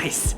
Nice.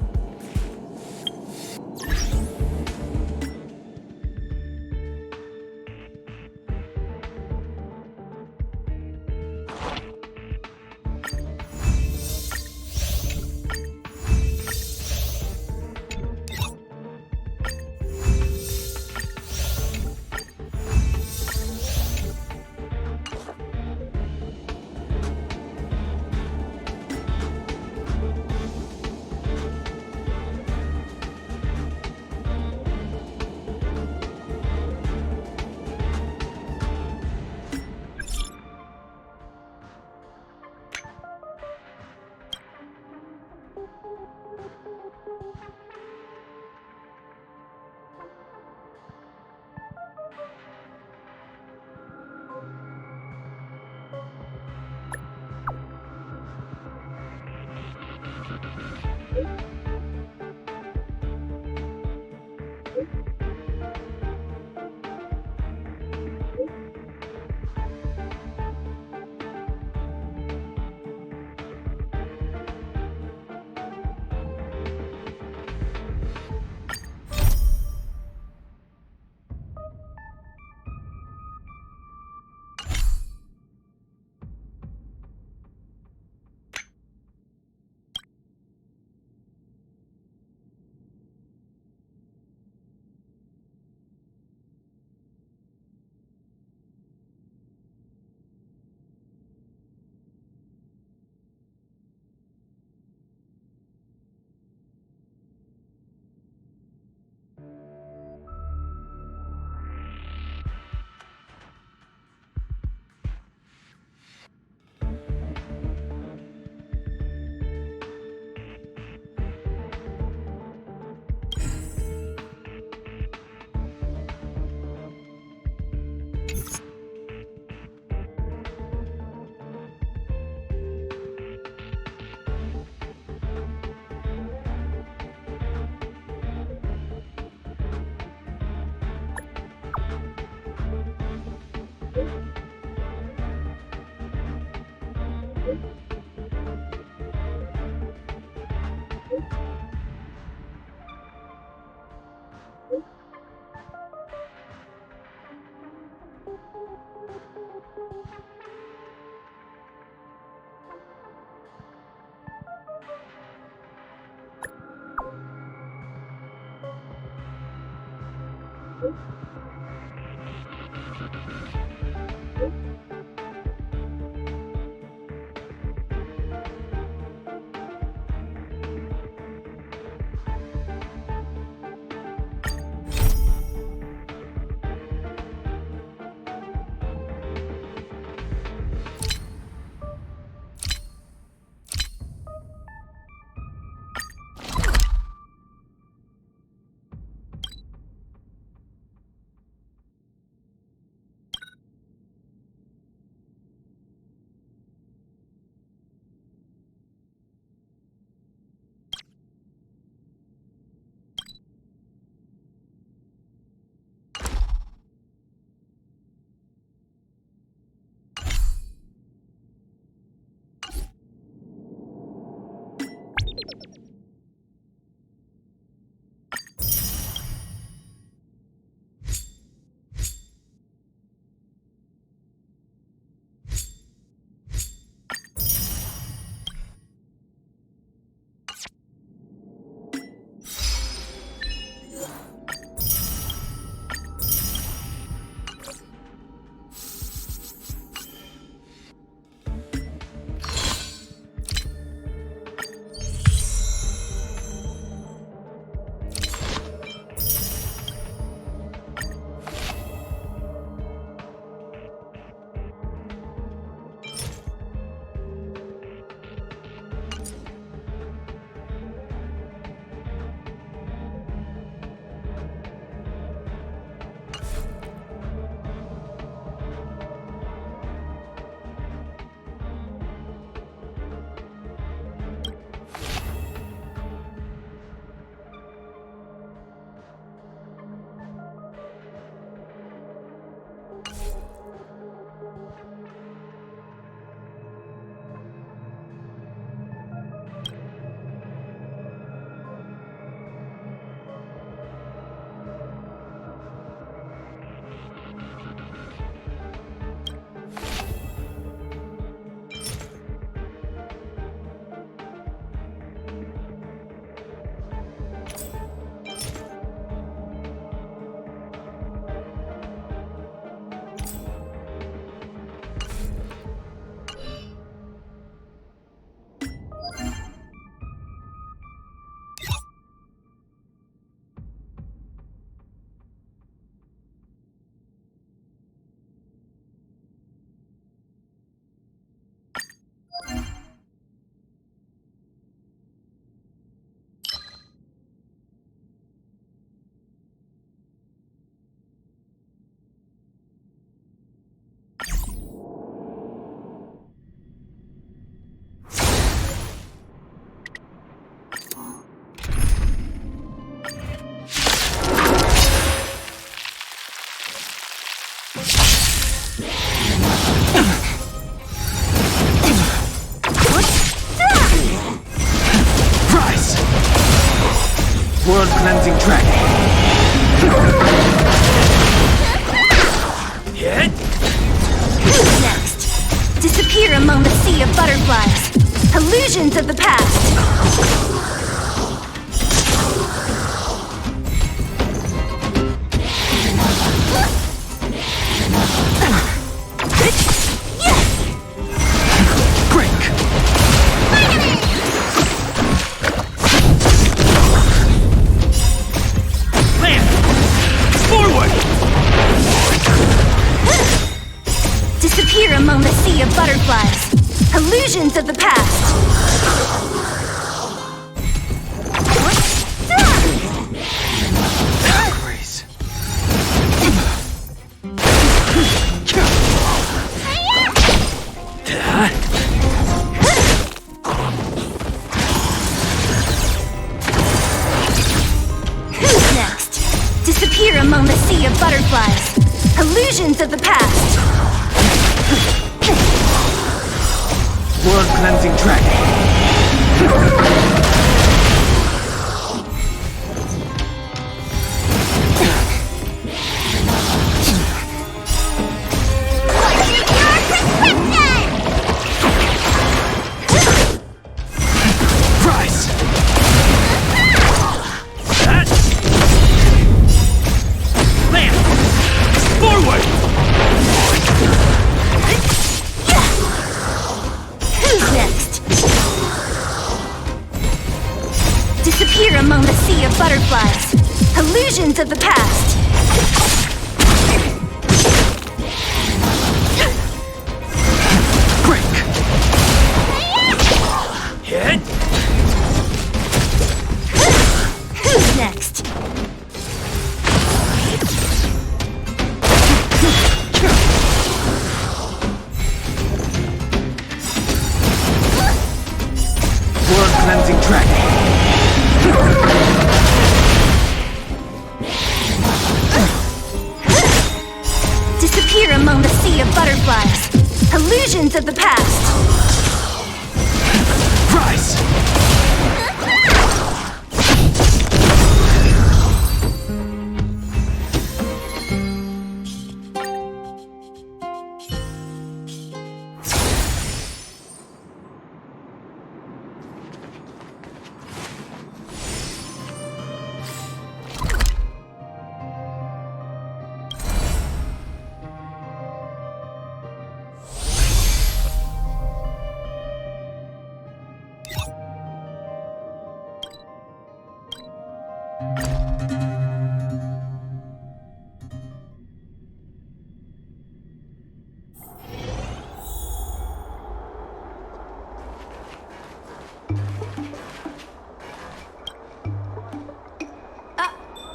cleansing dragon. Hit. Who's next? Disappear among the sea of butterflies. Illusions of the past. Disappear among the sea of butterflies. Illusions of the past. Grace. Who's next? Disappear among the sea of butterflies. Illusions of the past. World cleansing dragon. Rise. Land. Forward. Who's next? Disappear among the sea of butterflies. Illusions of the past. Break. Hit. Who's next? World cleansing dragon. Disappear among the sea of butterflies. Illusions of the past. Rise.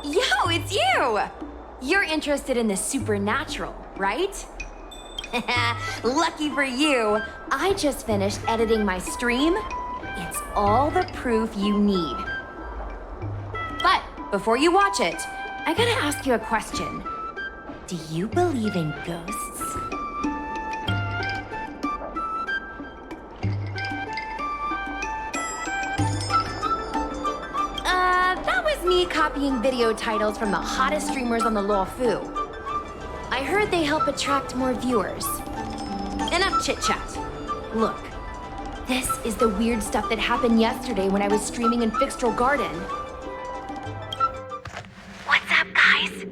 Yo, it's you! You're interested in the supernatural, right? Lucky for you, I just finished editing my stream. It's all the proof you need. But before you watch it, I gotta ask you a question. Do you believe in ghosts? That was me copying video titles from the hottest streamers on the Luofu. I heard they help attract more viewers. Enough chit-chat. Look, this is the weird stuff that happened yesterday when I was streaming in Fixtral Garden. What's up, guys?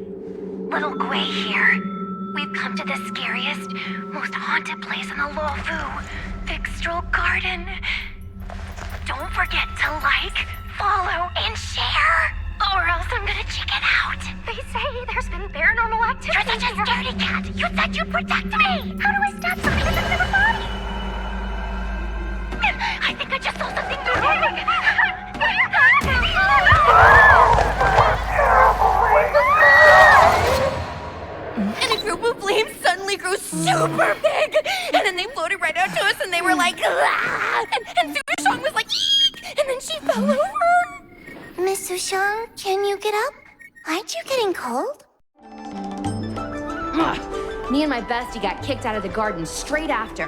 Little Gui here. We've come to the scariest, most haunted place in the Luofu, Fixtral Garden. Don't forget to like, follow, and share, or else I'm gonna chicken out. They say there's been paranormal activity. You're such a scaredy cat. You said you'd protect me. How do I stop something that's never body? I think I just saw something moving. And a group of flames suddenly grew super big! And then they floated right out to us and they were like, ah! And Sushong was like, eek! And then she fell over! Miss Sushong, can you get up? Aren't you getting cold? Me and my bestie got kicked out of the garden straight after.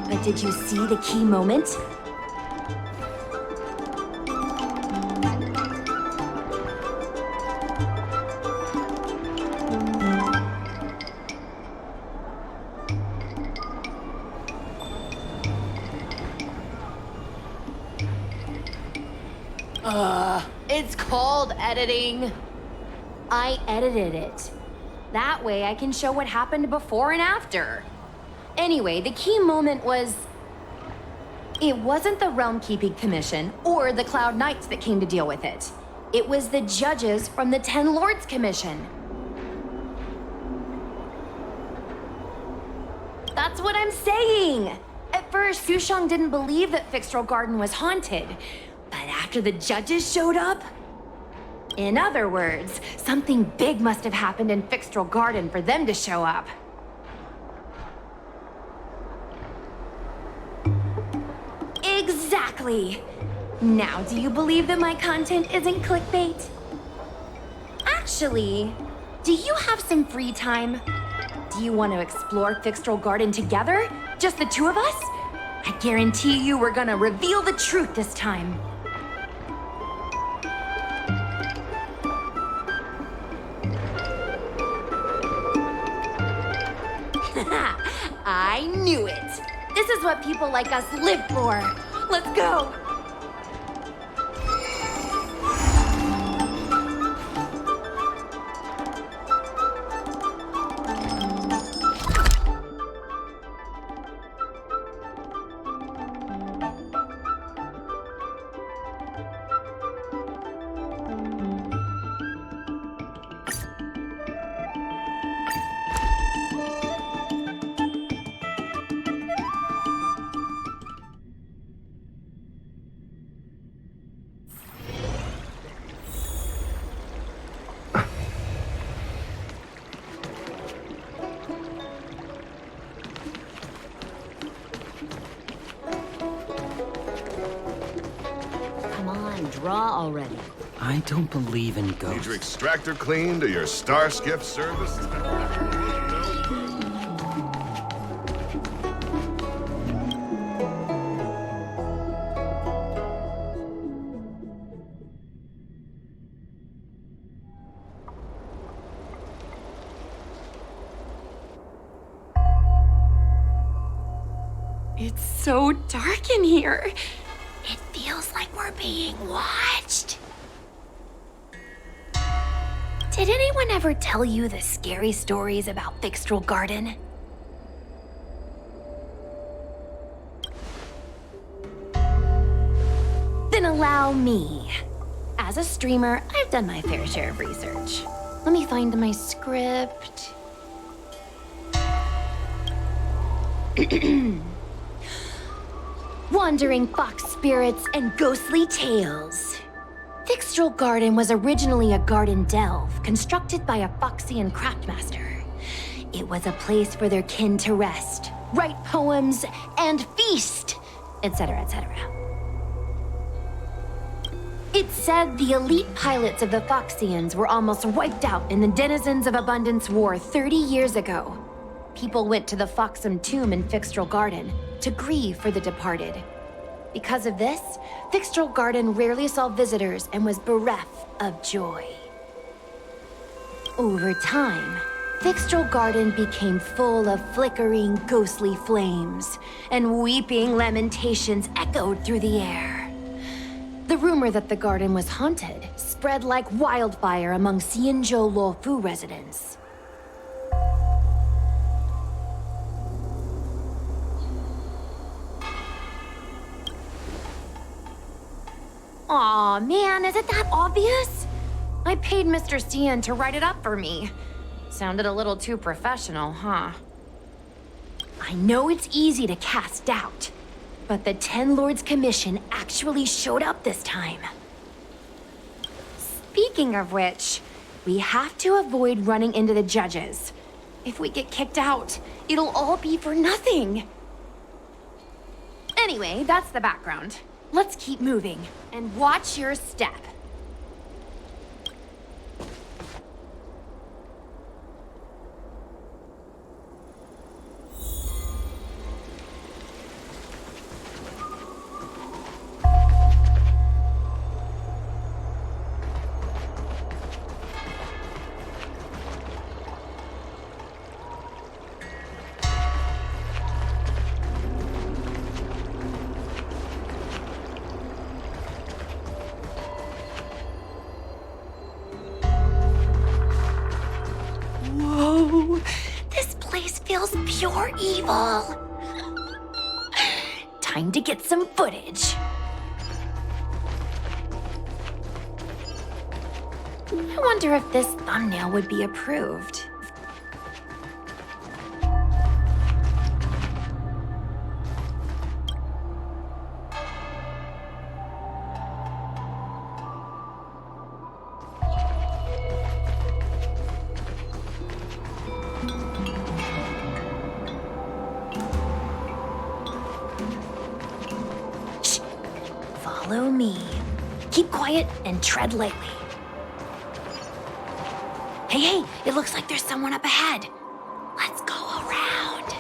But did you see the key moment? editing. I edited it. That way I can show what happened before and after. Anyway, the key moment was... It wasn't the Realm Keeping Commission or the Cloud Knights that came to deal with it. It was the judges from the Ten Lords Commission. That's what I'm saying! At first, Sushang didn't believe that Fixtral Garden was haunted. But after the judges showed up... In other words, something big must have happened in Fixtral Garden for them to show up. Exactly! Now, do you believe that my content isn't clickbait? Actually, do you have some free time? Do you want to explore Fixtral Garden together? Just the two of us? I guarantee you we're gonna reveal the truth this time. I knew it! This is what people like us live for! Let's go! Draw already. I don't believe in Need ghosts. your extractor cleaned or your star skiff serviced? It's so dark in here. It feels like we're being watched. Did anyone ever tell you the scary stories about Fixtral Garden? Then allow me. As a streamer, I've done my fair share of research. Let me find my script. Wandering fox spirits and ghostly tales. Fixtral Garden was originally a garden delve constructed by a Foxian craftmaster. It was a place for their kin to rest, write poems, and feast, etc., etc. It said the elite pilots of the Foxians were almost wiped out in the Denizens of Abundance War 30 years ago. People went to the Foxam tomb in Fixtral Garden to grieve for the departed. Because of this, Fixtral Garden rarely saw visitors and was bereft of joy. Over time, Fixtral Garden became full of flickering, ghostly flames, and weeping lamentations echoed through the air. The rumor that the garden was haunted spread like wildfire among Xianzhou Luofu residents. Aw, man, is it that obvious? I paid Mr. Cian to write it up for me. Sounded a little too professional, huh? I know it's easy to cast doubt, but the Ten Lords Commission actually showed up this time. Speaking of which, we have to avoid running into the judges. If we get kicked out, it'll all be for nothing. Anyway, that's the background. Let's keep moving, and watch your step. pure evil. Time to get some footage. I wonder if this thumbnail would be approved. Shh. Follow me. Keep quiet and tread lightly. Hey, it looks like there's someone up ahead. Let's go around.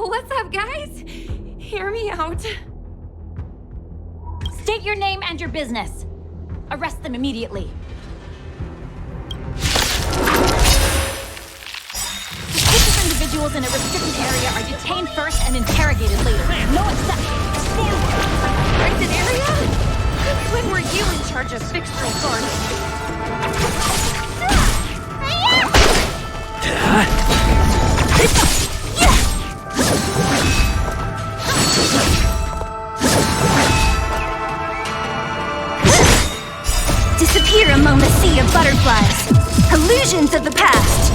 What's up, guys? Hear me out. State your name and your business. Arrest them immediately. Suspicious individuals in a restricted area are detained first and interrogated later. No exceptions. Restricted area? When were you in charge of Fixtral Garden? Disappear among the sea of butterflies. Illusions of the past.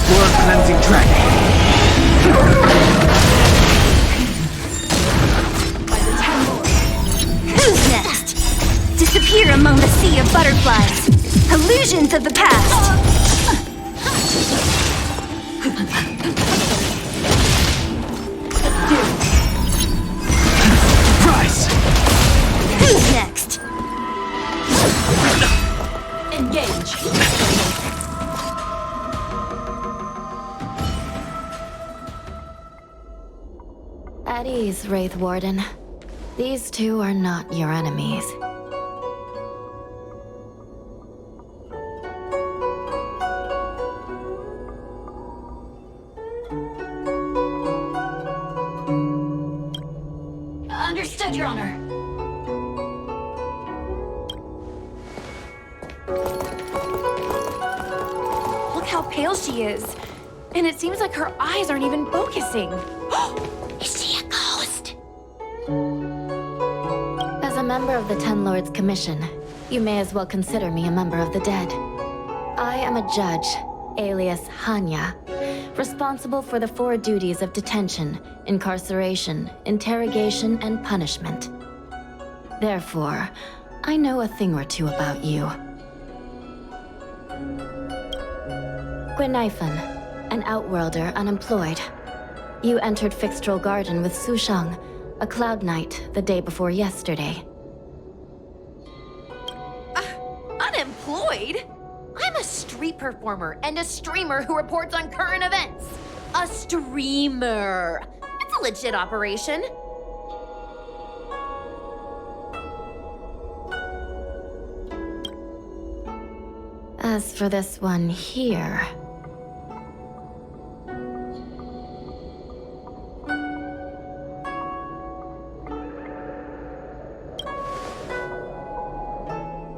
World cleansing dragon. Who's next? Disappear among the sea of butterflies. Illusions of the past. Surprise! Who's next? Engage. At ease, Wraith Warden. These two are not your enemies. Understood, Your Honor. Look how pale she is. And it seems like her eyes aren't even focusing. Is she a ghost? As a member of the Ten Lords Commission, you may as well consider me a member of the dead. I am a judge, alias Hanya, responsible for the 4 duties of detention, incarceration, interrogation, and punishment. Therefore, I know a thing or two about you. Gwenaifen, an outworlder unemployed. You entered Fixtral Garden with Sushang, a cloud knight, the day before yesterday. Unemployed? I'm a street performer and a streamer who reports on current events. A streamer. It's a legit operation. As for this one here...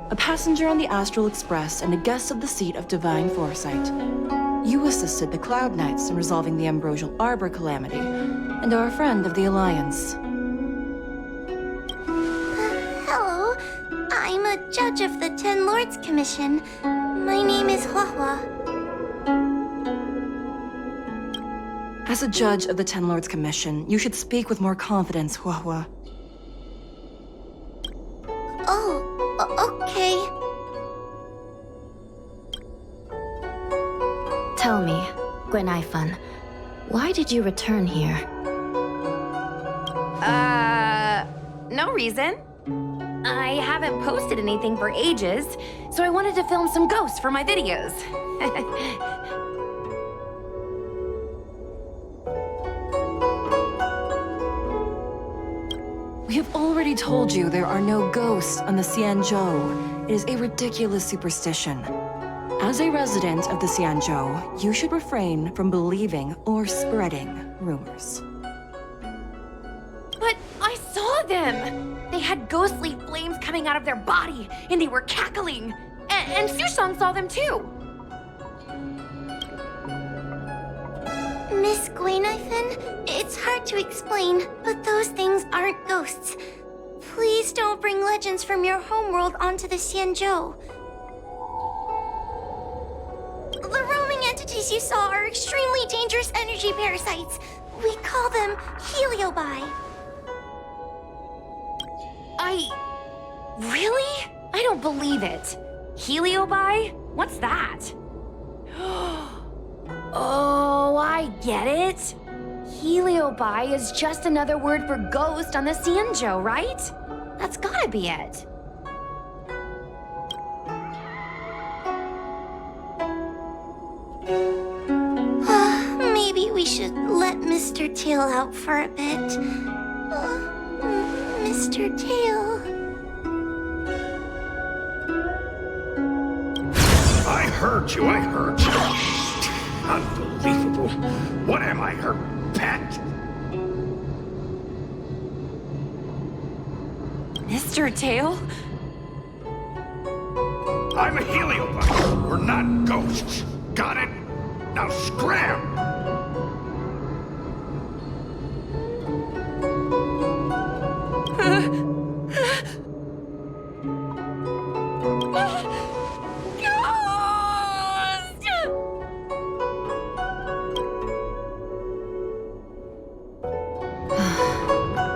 A passenger on the Astral Express and a guest of the seat of divine foresight. You assisted the Cloud Knights in resolving the Ambrosial Arbor calamity, and are a friend of the Alliance. Hello. I'm a judge of the Ten Lords Commission. My name is Huahua. As a judge of the Ten Lords Commission, you should speak with more confidence, Huahua. Okay. Tell me, Gwenaifan, why did you return here? No reason. I haven't posted anything for ages, so I wanted to film some ghosts for my videos. We have already told you there are no ghosts on the Xianzhou. It is a ridiculous superstition. As a resident of the Xianzhou, you should refrain from believing or spreading rumors. But I saw them! They had ghostly flames coming out of their body, and they were cackling. And Sushang saw them too! Miss Gwenaifan, it's hard to explain, but those things aren't ghosts. Please don't bring legends from your homeworld onto the Xianzhou. The roaming entities you saw are extremely dangerous energy parasites. We call them heliobi. Really? I don't believe it. Heliobi? What's that? Oh, I get it. Heliobi is just another word for ghost on the Xianzhou, right? That's gotta be it. Maybe we should let Mr. Tail out for a bit. Mr. Tail. I heard you. Unbelievable. What am I, her pet? Mr. Tail? I'm a heliobot. We're not ghosts. Got it? Now scram!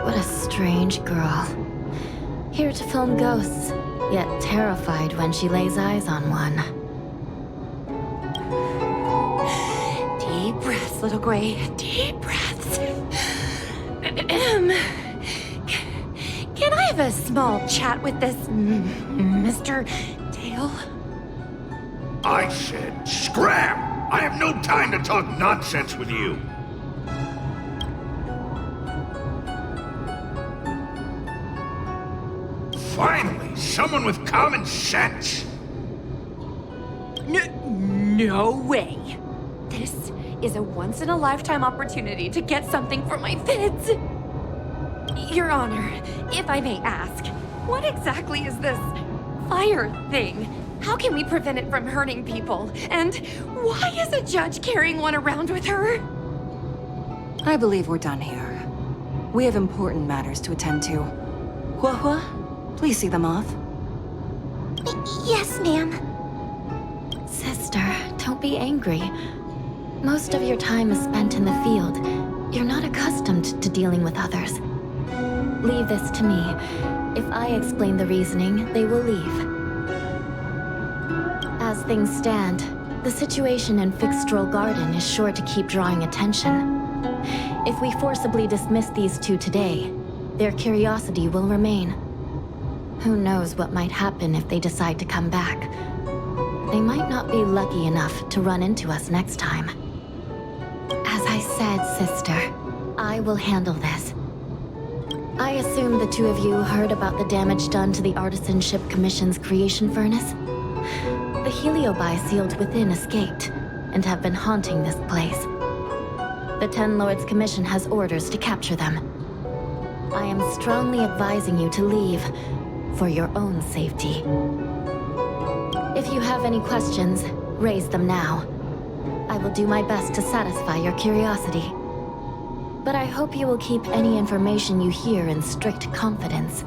What a strange girl. Here to film ghosts, yet terrified when she lays eyes on one. Deep breaths, little Gray. Deep breaths. Can I have a small chat with this Mr. Tail? I said scram! I have no time to talk nonsense with you. Finally, someone with common sense. No way. This is a once-in-a-lifetime opportunity to get something for my vids. Your Honor, if I may ask, what exactly is this fire thing? How can we prevent it from hurting people? And why is a judge carrying one around with her? I believe we're done here. We have important matters to attend to. Huahua, please see them off. Yes, ma'am. Sister, don't be angry. Most of your time is spent in the field. You're not accustomed to dealing with others. Leave this to me. If I explain the reasoning, they will leave. As things stand, the situation in Fixtral Garden is sure to keep drawing attention. If we forcibly dismiss these two today, their curiosity will remain. Who knows what might happen if they decide to come back. They might not be lucky enough to run into us next time. As I I said, sister, I will handle this. I assume the two of you heard about the damage done to the Artisan Ship Commission's creation furnace? The heliobi sealed within escaped, and have been haunting this place. The Ten Lords Commission has orders to capture them. I am strongly advising you to leave, for your own safety. If you have any questions, raise them now. I will do my best to satisfy your curiosity. But I hope you will keep any information you hear in strict confidence,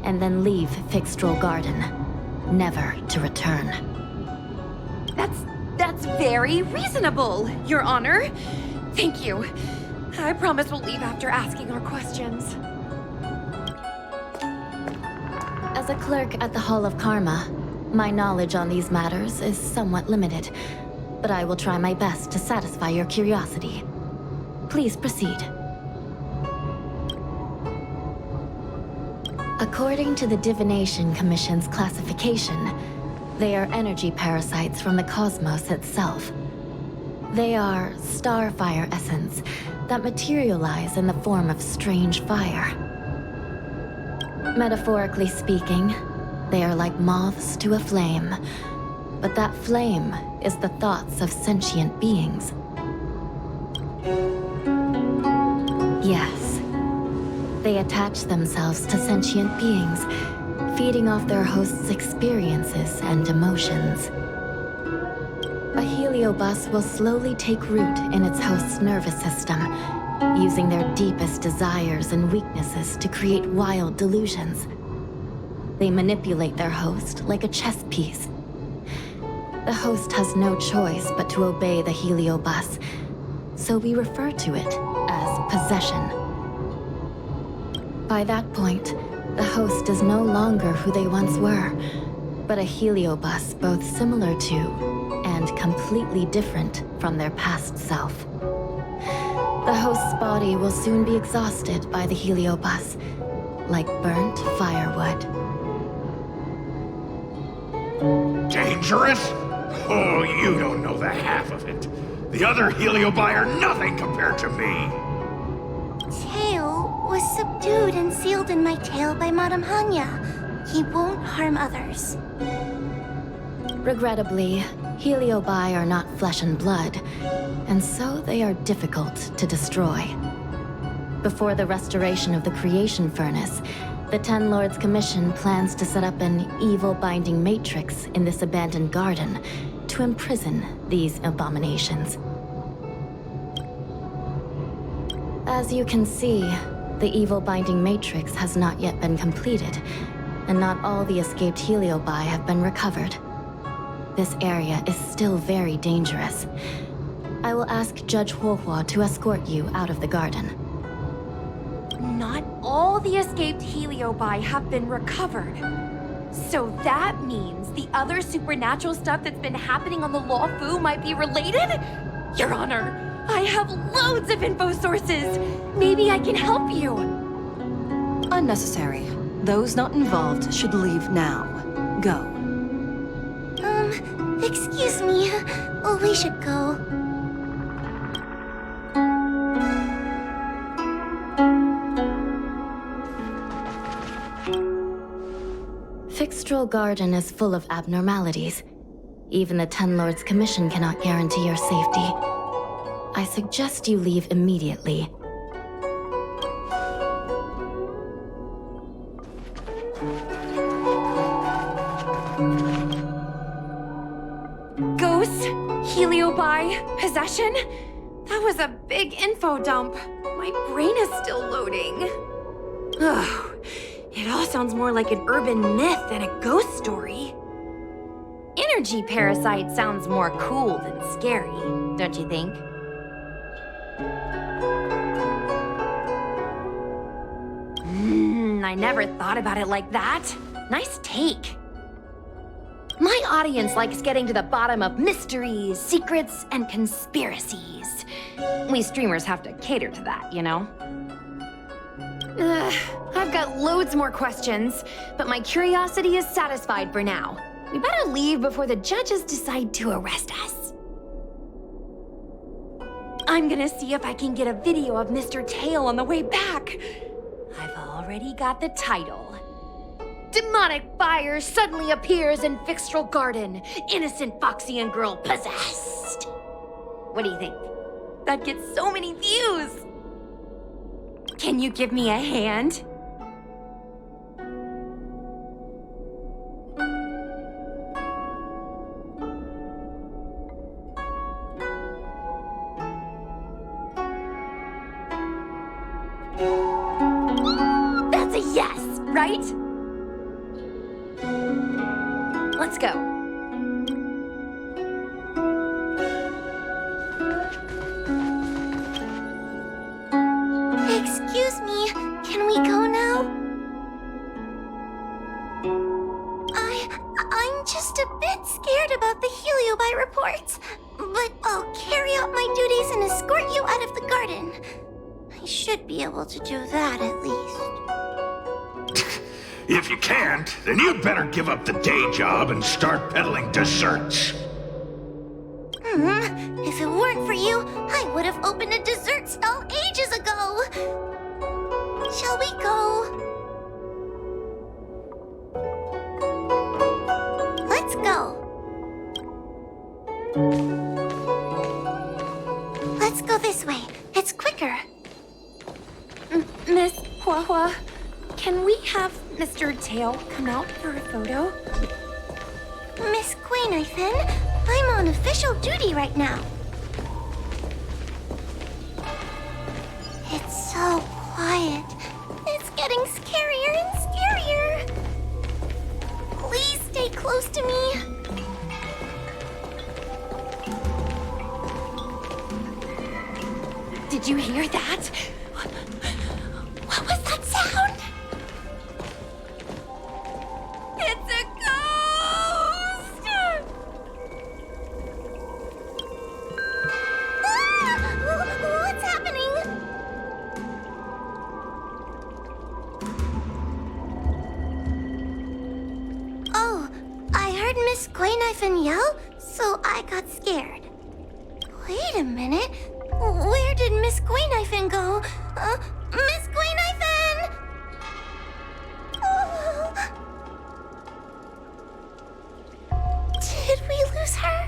and then leave Fixtral Garden, never to return. That's very reasonable, Your Honor. Thank you. I promise we'll leave after asking our questions. As a clerk at the Hall of Karma, my knowledge on these matters is somewhat limited, but I will try my best to satisfy your curiosity. Please proceed. According to the Divination Commission's classification, they are energy parasites from the cosmos itself. They are starfire essence that materialize in the form of strange fire. Metaphorically speaking, they are like moths to a flame, but that flame is the thoughts of sentient beings. Yes, they attach themselves to sentient beings, feeding off their host's experiences and emotions. A heliobus will slowly take root in its host's nervous system, using their deepest desires and weaknesses to create wild delusions. They manipulate their host like a chess piece. The host has no choice but to obey the heliobus, so we refer to it as possession. By that point, the host is no longer who they once were, but a heliobus both similar to and completely different from their past self. The host's body will soon be exhausted by the heliobus, like burnt firewood. Dangerous? Oh, you don't know the half of it. The other heliobi are nothing compared to me. Tail was subdued and sealed in my tail by Madame Hanya. He won't harm others. Regrettably, heliobi are not flesh and blood, and so they are difficult to destroy. Before the restoration of the creation furnace, the Ten Lords Commission plans to set up an evil binding matrix in this abandoned garden to imprison these abominations. As you can see, the evil binding matrix has not yet been completed, and not all the escaped heliobi have been recovered. This area is still very dangerous. I will ask Judge Huohua to escort you out of the garden. Not all the escaped heliobi have been recovered. So that means the other supernatural stuff that's been happening on the Law Fu might be related? Your Honor, I have loads of info sources. Maybe I can help you. Unnecessary. Those not involved should leave now. Go. Excuse me. Oh, we should go. Fixtral Garden is full of abnormalities. Even the Ten Lords Commission cannot guarantee your safety. I suggest you leave immediately. Ghosts, heliobi, possession? That was a big info dump. My brain is still loading. Ugh. It all sounds more like an urban myth than a ghost story. Energy parasite sounds more cool than scary, don't you think? I never thought about it like that. Nice take. My audience likes getting to the bottom of mysteries, secrets, and conspiracies. We streamers have to cater to that, you know? I've got loads more questions, but my curiosity is satisfied for now. We better leave before the judges decide to arrest us. I'm gonna see if I can get a video of Mr. Tail on the way back. I've already got the title. Demonic fire suddenly appears in Fixtral Garden. Innocent Foxian girl possessed. What do you think? That gets so many views. Can you give me a hand? That's a yes, right? Let's go. Excuse me, can we go now? I'm just a bit scared about the Heliobi reports, but I'll carry out my duties and escort you out of the garden. I should be able to do that at least. If you can't, then you'd better give up the day job and start peddling desserts. If it weren't for you, I would have opened a dessert stall ages ago. Shall we go? Let's go. Let's go this way. It's quicker. Miss Hua, can we have Mr. Tail come out for a photo? Miss Quainithan, I'm on official duty right now. It's so quiet. It's getting scarier and scarier. Please stay close to me. Did you hear that? What was that sound? It's a ghost! What's happening? Oh, I heard Miss Quainithan yell, so I got scared. Wait a minute. Where did Miss Quainithan go? Miss Quainithan! Did we lose her?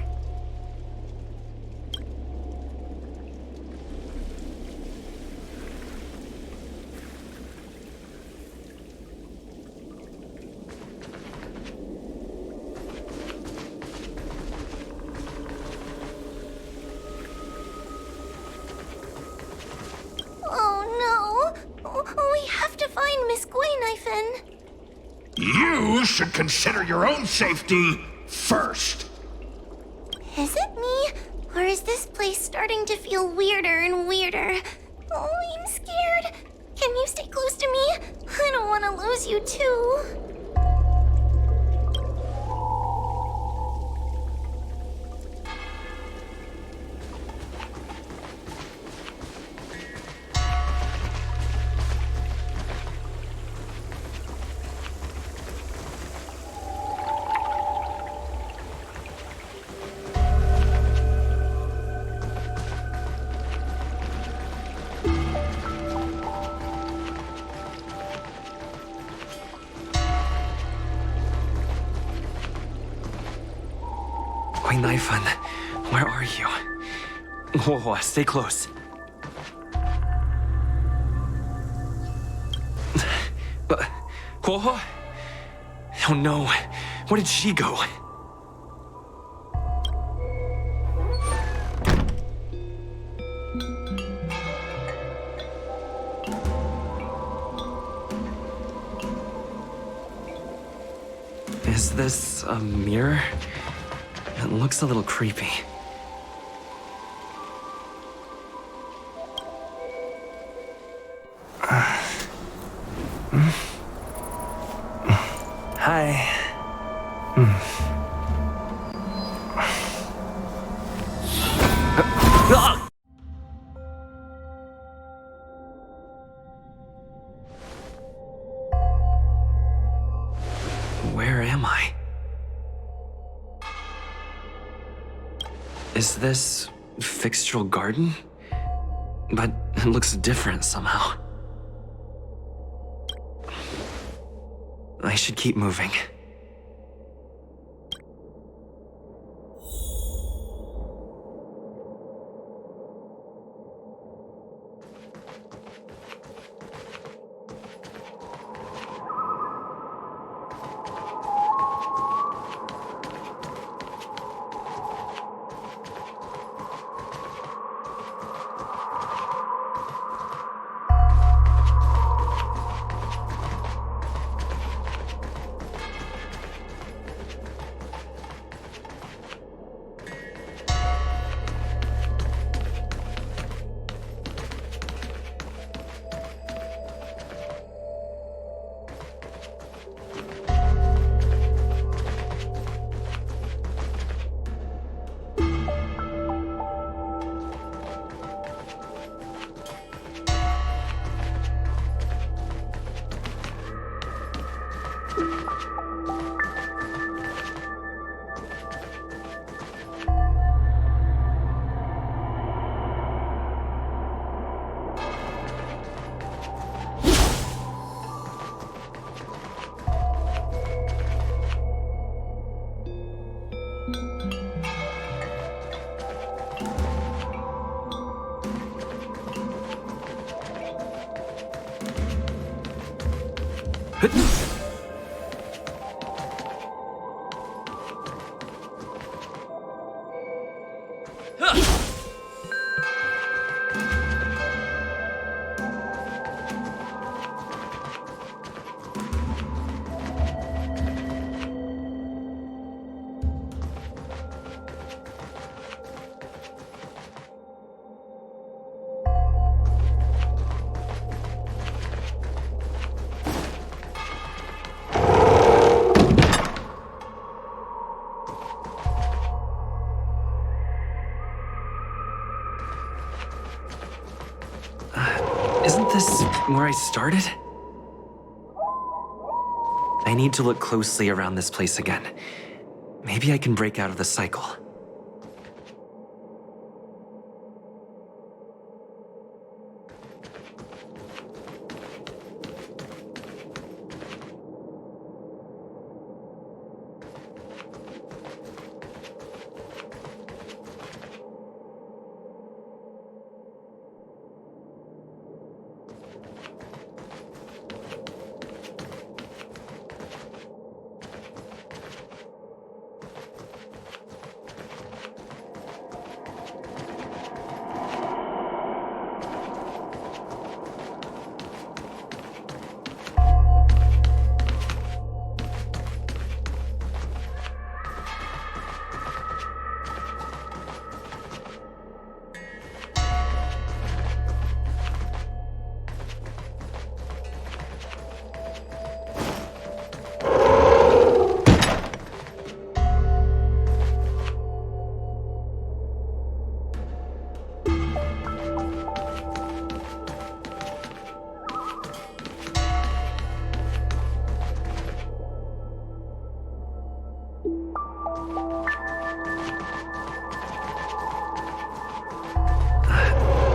Oh no! We have to find Miss Quainithan. You should consider your own safety first. Is it me? Or is this place starting to feel weirder and weirder? Oh, I'm scared. Can you stay close to me? I don't want to lose you too. Quainithan, where are you? Whoa, stay close. But, Whoa? Oh no, where did she go? Is this a mirror? It looks a little creepy. Hi. Where am I? Is this Fixtral Garden? but it looks different somehow. I should keep moving. Isn't this where I started? I need to look closely around this place again. Maybe I can break out of the cycle.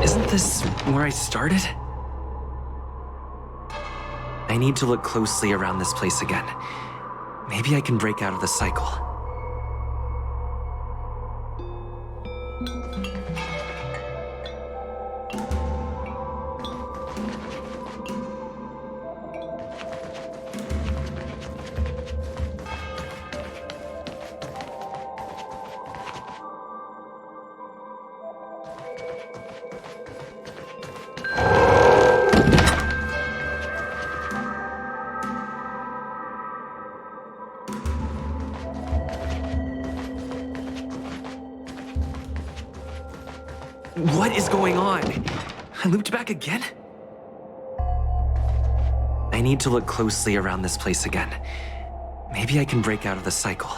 Isn't this where I started? I need to look closely around this place again. Maybe I can break out of the cycle. What is going on? I looped back again? I need to look closely around this place again. Maybe I can break out of the cycle.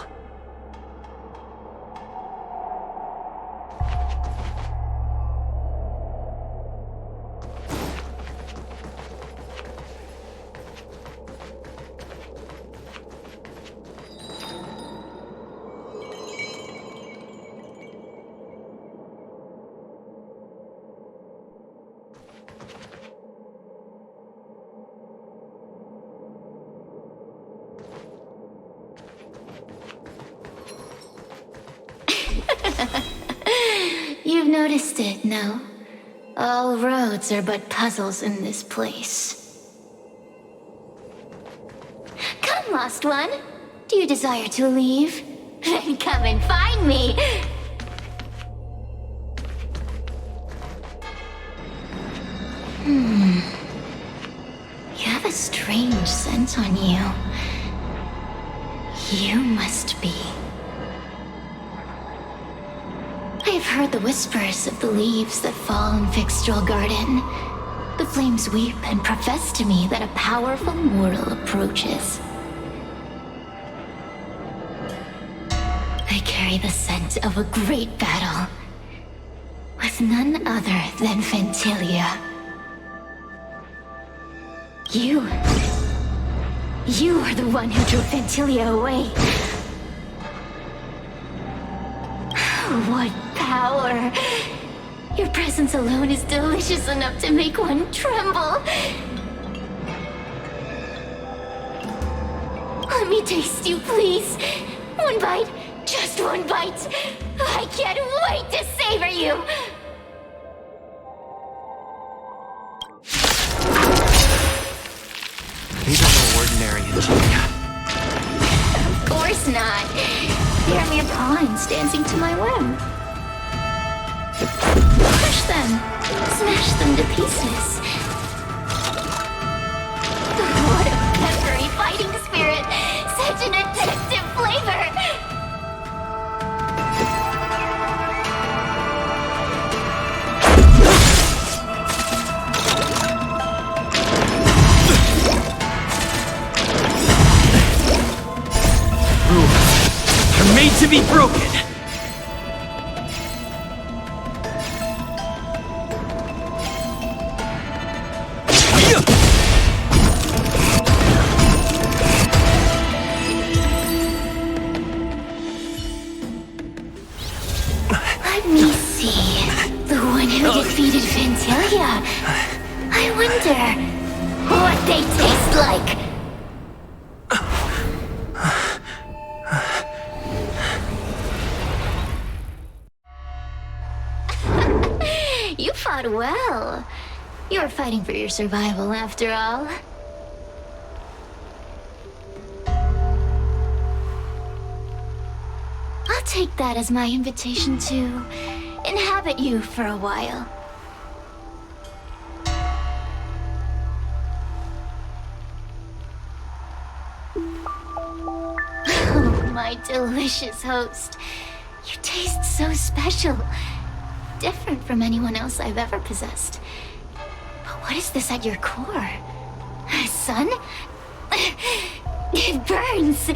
noticed it, no? All roads are but puzzles in this place. Come, lost one. Do you desire to leave? Then come and find me! You have a strange scent on you. You must be... I have heard the whispers of the leaves that fall in Fixtral Garden. The flames weep and profess to me that a powerful mortal approaches. I carry the scent of a great battle with none other than Ventilia. You are the one who drove Ventilia away. What power! Your presence alone is delicious enough to make one tremble. Let me taste you, please. One bite, just one bite. I can't wait to savor you. These are no ordinary Angelia. Of course not. They're mere pawns dancing to my whim. Crush them. Smash them to pieces. What a peppery fighting spirit. Such an addictive flavor. They're made to be broken! Let me see. The one who defeated Ventilia. I wonder what they taste like. You fought well. You're fighting for your survival after all. I'll take that as my invitation to inhabit you for a while. Oh, my delicious host. You taste so special. Different from anyone else I've ever possessed. But what is this at your core? Sun? It burns!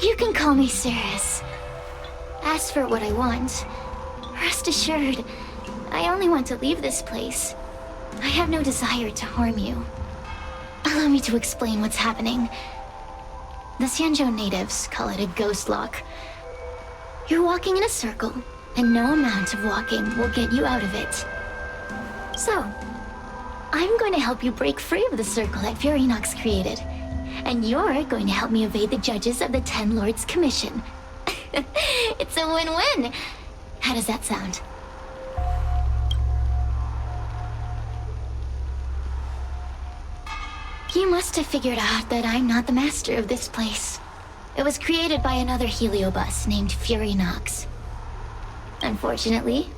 You can call me Cirrus. Ask for what I want. Rest assured, I only want to leave this place. I have no desire to harm you. Allow me to explain what's happening. The Xianzhou natives call it a ghost lock. You're walking in a circle, and no amount of walking will get you out of it. So, I'm going to help you break free of the circle that Furinox created. And you're going to help me evade the judges of the Ten Lords Commission. It's a win-win. How does that sound? You must have figured out that I'm not the master of this place. It was created by another heliobus named Furinox. Unfortunately,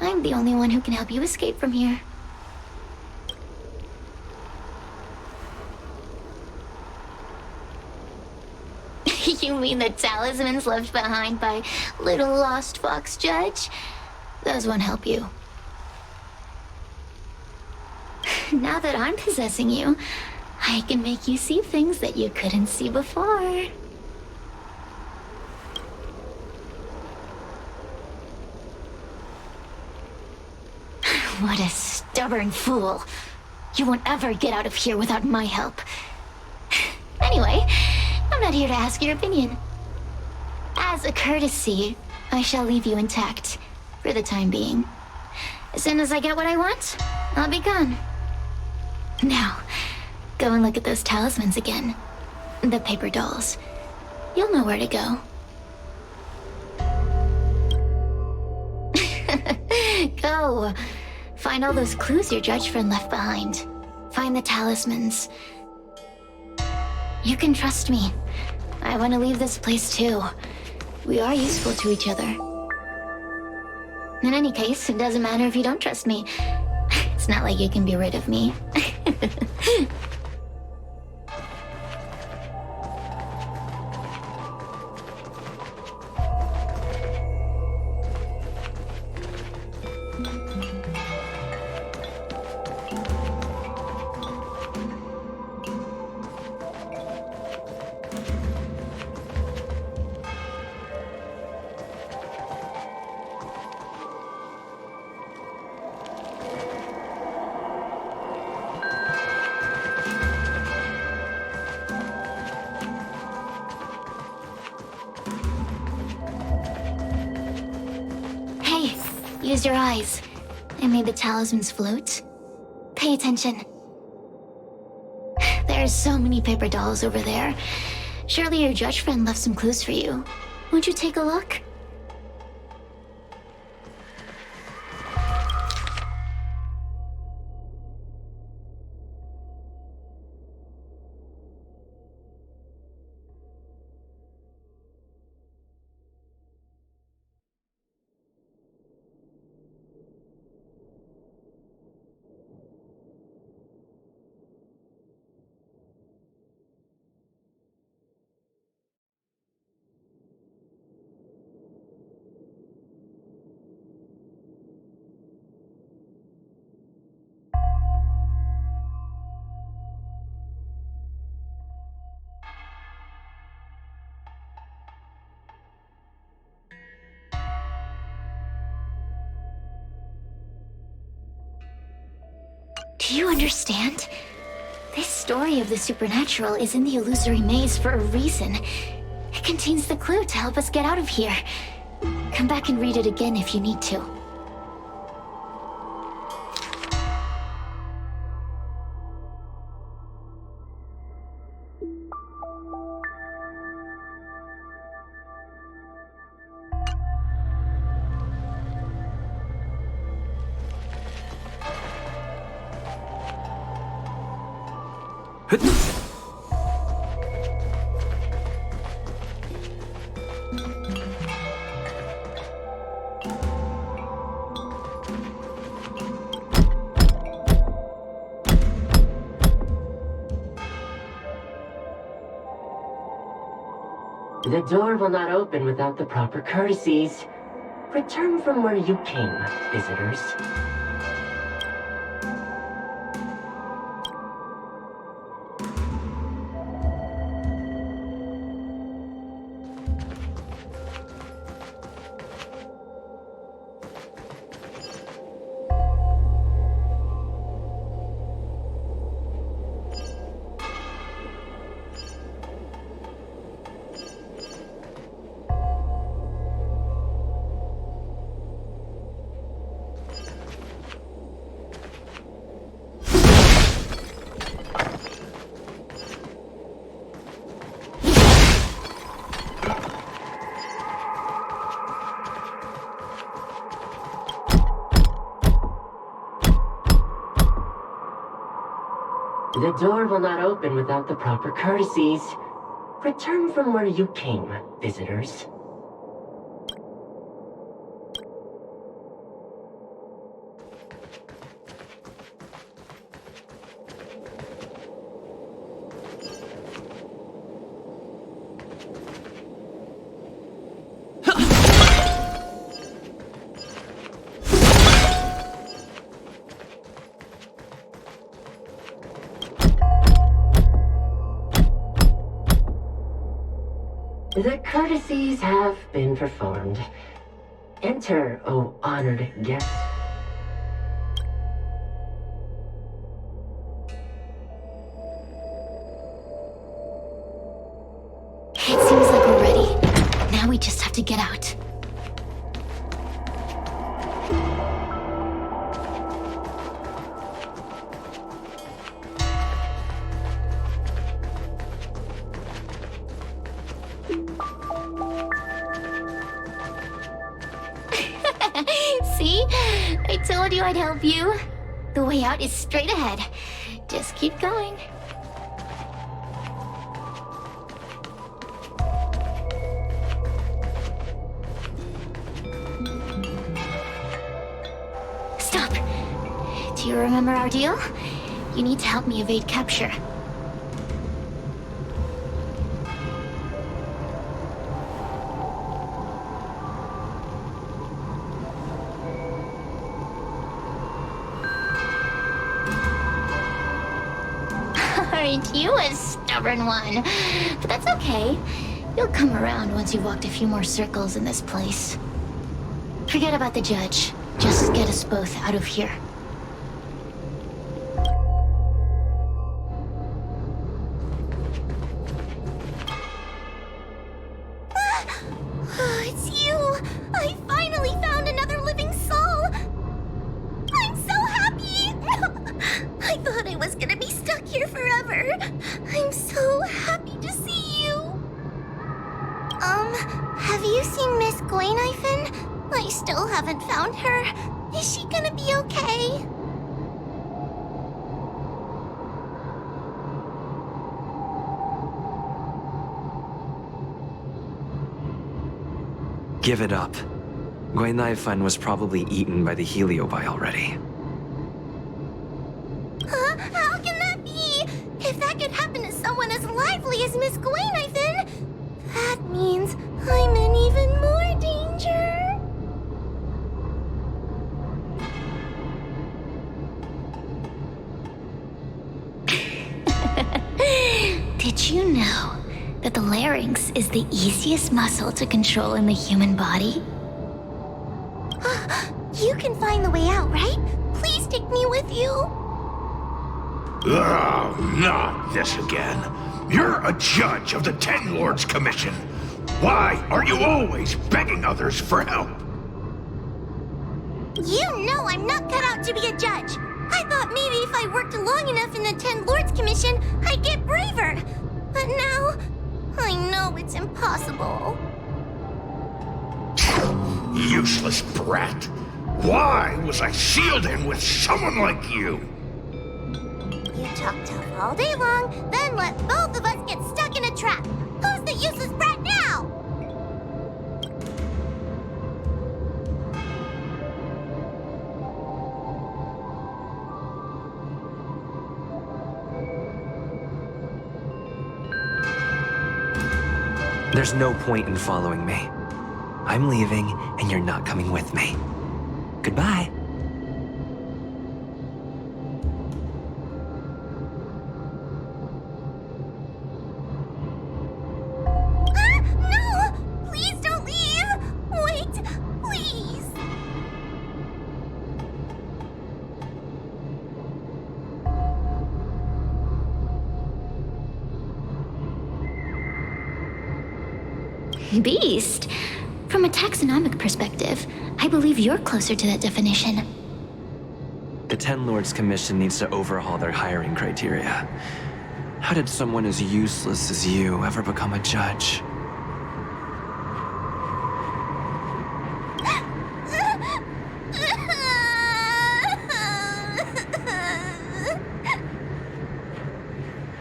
I'm the only one who can help you escape from here. You mean the talismans left behind by little lost fox judge? Those won't help you. Now that I'm possessing you, I can make you see things that you couldn't see before. What a stubborn fool. You won't ever get out of here without my help. Anyway, I'm not here to ask your opinion. As a courtesy, I shall leave you intact, for the time being. As soon as I get what I want, I'll be gone. Now, go and look at those talismans again. The paper dolls. You'll know where to go. Go. Find all those clues your judge friend left behind. Find the talismans. You can trust me. I want to leave this place too. We are useful to each other. In any case, it doesn't matter if you don't trust me. It's not like you can be rid of me. Use your eyes. I made the talismans float. Pay attention. There are so many paper dolls over there. Surely your judge friend left some clues for you. Won't you take a look? Do you understand? This story of the supernatural is in the illusory maze for a reason. It contains the clue to help us get out of here. Come back and read it again if you need to. The door will not open without the proper courtesies. Return from where you came, visitors. The door will not open without the proper courtesies. Return from where you came, visitors. The courtesies have been performed. Enter, O honored guest. It seems like we're ready. Now we just have to get out. See? I told you I'd help you. The way out is straight ahead. Just keep going. Stop. Do you remember our deal? You need to help me evade capture. Aren't you a stubborn one? But that's okay. You'll come around once you've walked a few more circles in this place. Forget about the judge. Just get us both out of here. It's you! I finally found another living soul! I'm so happy! I thought I was gonna be stuck here forever. I'm so happy to see you. Have you seen Miss Gwaynifin? I still haven't found her. Is she gonna be okay? Give it up. Gwaynifin was probably eaten by the heliobi already. Huh? How can that be? If that could happen to someone as lively as Miss Gwaynifin, that means I'm in even more danger. Did you know that the larynx is the easiest muscle to control in the human body? You can find the way out, right? Please take me with you. Oh, not this again. You're a judge of the Ten Lords Commission. Why are you always begging others for help? You know I'm not cut out to be a judge. I thought maybe if I worked long enough in the Ten Lords Commission, I'd get braver. But now, I know it's impossible. Useless brat. Why was I sealed in with someone like you? You talk tough all day long, then let both of us get stuck in a trap. Who's the useless brat now? There's no point in following me. I'm leaving, and you're not coming with me. Goodbye. No! Please don't leave! Wait, please! Beast? From a taxonomic perspective, I believe you're closer to that definition. The Ten Lords Commission needs to overhaul their hiring criteria. How did someone as useless as you ever become a judge?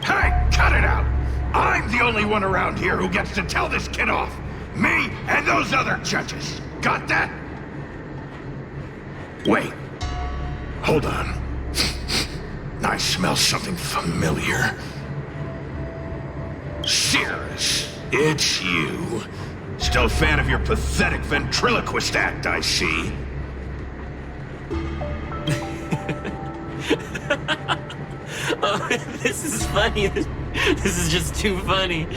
Hey, cut it out! I'm the only one around here who gets to tell this kid off. Me and those other judges. Got that? Wait. Hold on. I smell something familiar. Cirrus, it's you. Still a fan of your pathetic ventriloquist act, I see. Oh, this is funny. This is just too funny.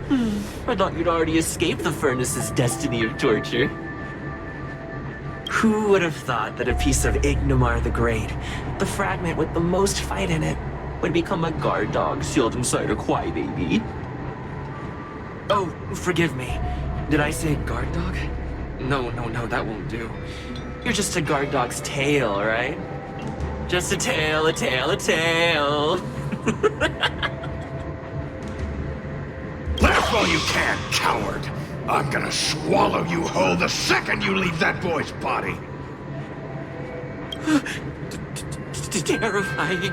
I thought you'd already escaped the furnace's destiny of torture. Who would have thought that a piece of Ignomar the Great, the fragment with the most fight in it, would become a guard dog sealed inside a crybaby? Oh, forgive me. Did I say guard dog? No, that won't do. You're just a guard dog's tail, right? Just a tail, a tail, a tail. Laugh all you can, coward. I'm gonna swallow you whole the second you leave that boy's body. Terrifying.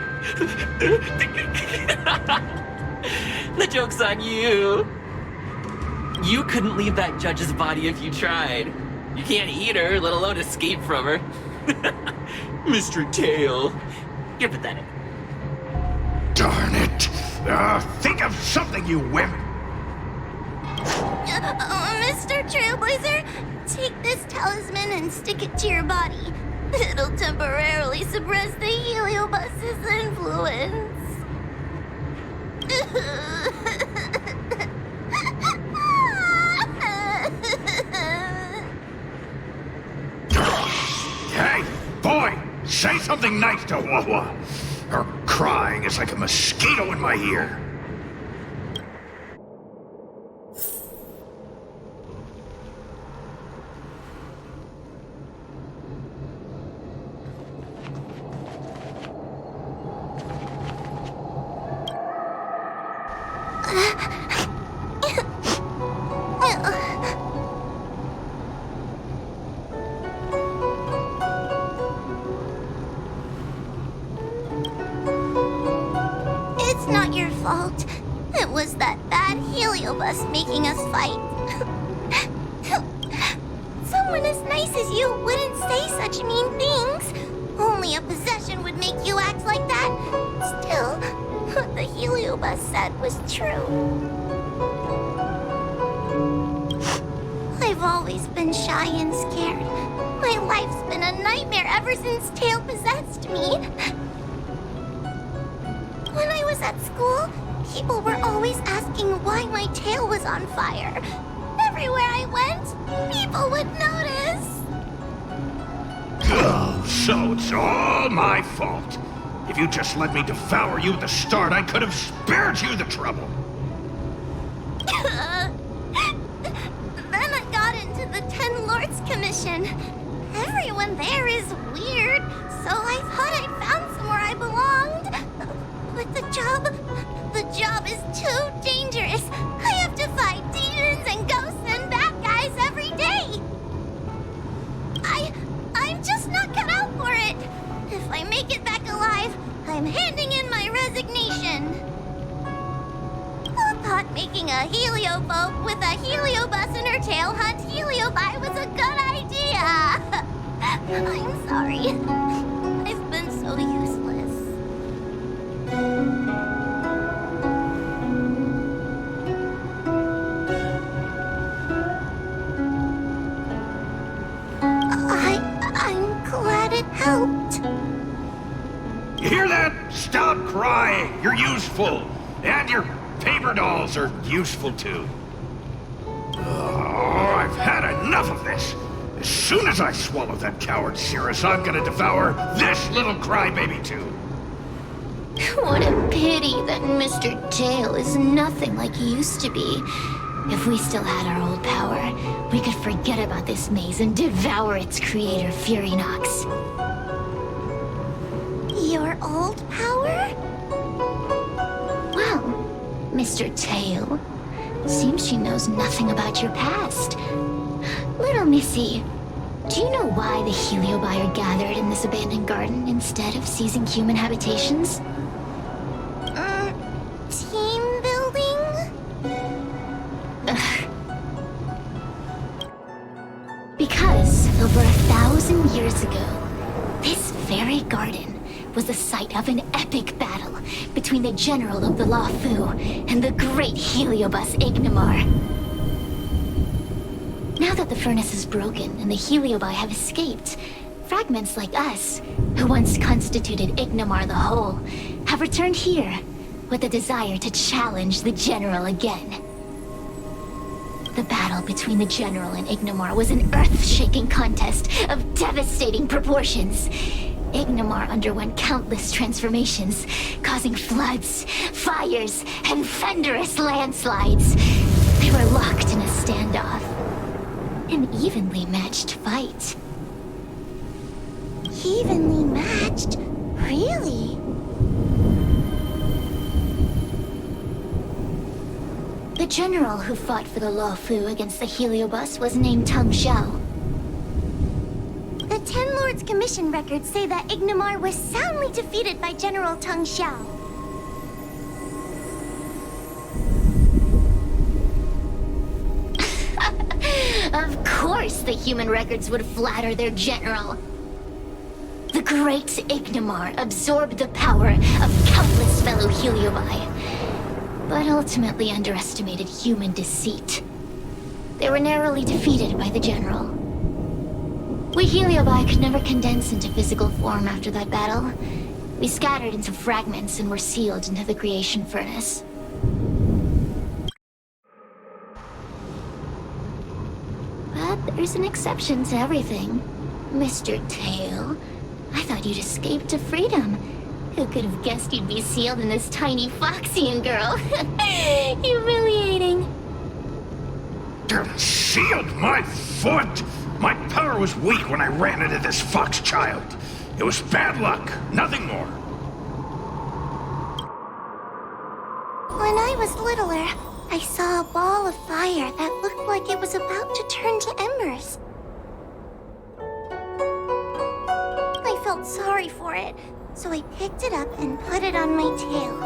The joke's on you. You couldn't leave that judge's body if you tried. You can't eat her, let alone escape from her. Mr. Tail. You're pathetic. Darn it. Think of something, you wimp. Mr. Trailblazer, take this talisman and stick it to your body. It'll temporarily suppress the Heliobus's influence. Hey, boy, say something nice to Wawa. Her crying is like a mosquito in my ear. It's not your fault. It was that bad Heliobus making us fight. Someone as nice as you wouldn't say such mean things. Only a possession would make you act like that. Still, what the Heliobus said was true. I've always been shy and scared. My life's been a nightmare ever since Tail possessed me. When I was at school, people were always asking why my tail was on fire. Everywhere I went, people would notice. Oh, so it's all my fault. If you just let me devour you at the start, I could have spared you the trouble. Then I got into the Ten Lords Commission. Everyone there is weird, so I thought I found somewhere I belonged. But the job is too dangerous. I have to fight demons and ghosts and bad guys every day. I'm just not cut out for it. If I make it back alive, I'm handing in my resignation. Who thought making a helioboat with a heliobus in her tail hunt heliobi was a good idea? I'm sorry. I've been so useless. I'm glad it helped. You hear that? Stop crying. You're useful. And your paper dolls are useful too. Oh, I've had enough of this. As soon as I swallow that coward Cirrus, I'm gonna devour this little crybaby too. What a pity that Mr. Tail is nothing like he used to be. If we still had our old power, we could forget about this maze and devour its creator, Furynox. Your old power? Well, Mr. Tail, seems she knows nothing about your past. Little Missy, do you know why the Heliobi are gathered in this abandoned garden instead of seizing human habitations? Team building? Because over 1,000 years ago, this very garden was the site of an epic battle between the general of the Luofu and the great Heliobus Ignimar. Now that the furnace is broken and the Heliobi have escaped, fragments like us, who once constituted Ignimar the Whole, have returned here with the desire to challenge the general again. The battle between the general and Ignimar was an earth-shaking contest of devastating proportions. Ignimar underwent countless transformations, causing floods, fires, and thunderous landslides. They were locked in a standoff. An evenly matched fight. Evenly matched? Really? The general who fought for the Luofu against the Heliobus was named Tang Xiao. The Ten Lords Commission records say that Ignomar was soundly defeated by General Tang Xiao. Of course the human records would flatter their general. The great Ignomar absorbed the power of countless fellow Heliobi, but ultimately underestimated human deceit. They were narrowly defeated by the general. We Heliobi could never condense into physical form after that battle. We scattered into fragments and were sealed into the creation furnace. But there's an exception to everything. Mr. Tail, I thought you'd escaped to freedom. Who could have guessed you'd be sealed in this tiny Foxian girl? Humiliating. Sealed my foot? My power was weak when I ran into this fox child. It was bad luck, nothing more. When I was littler, I saw a ball of fire that looked like it was about to turn to embers. I felt sorry for it, so I picked it up and put it on my tail.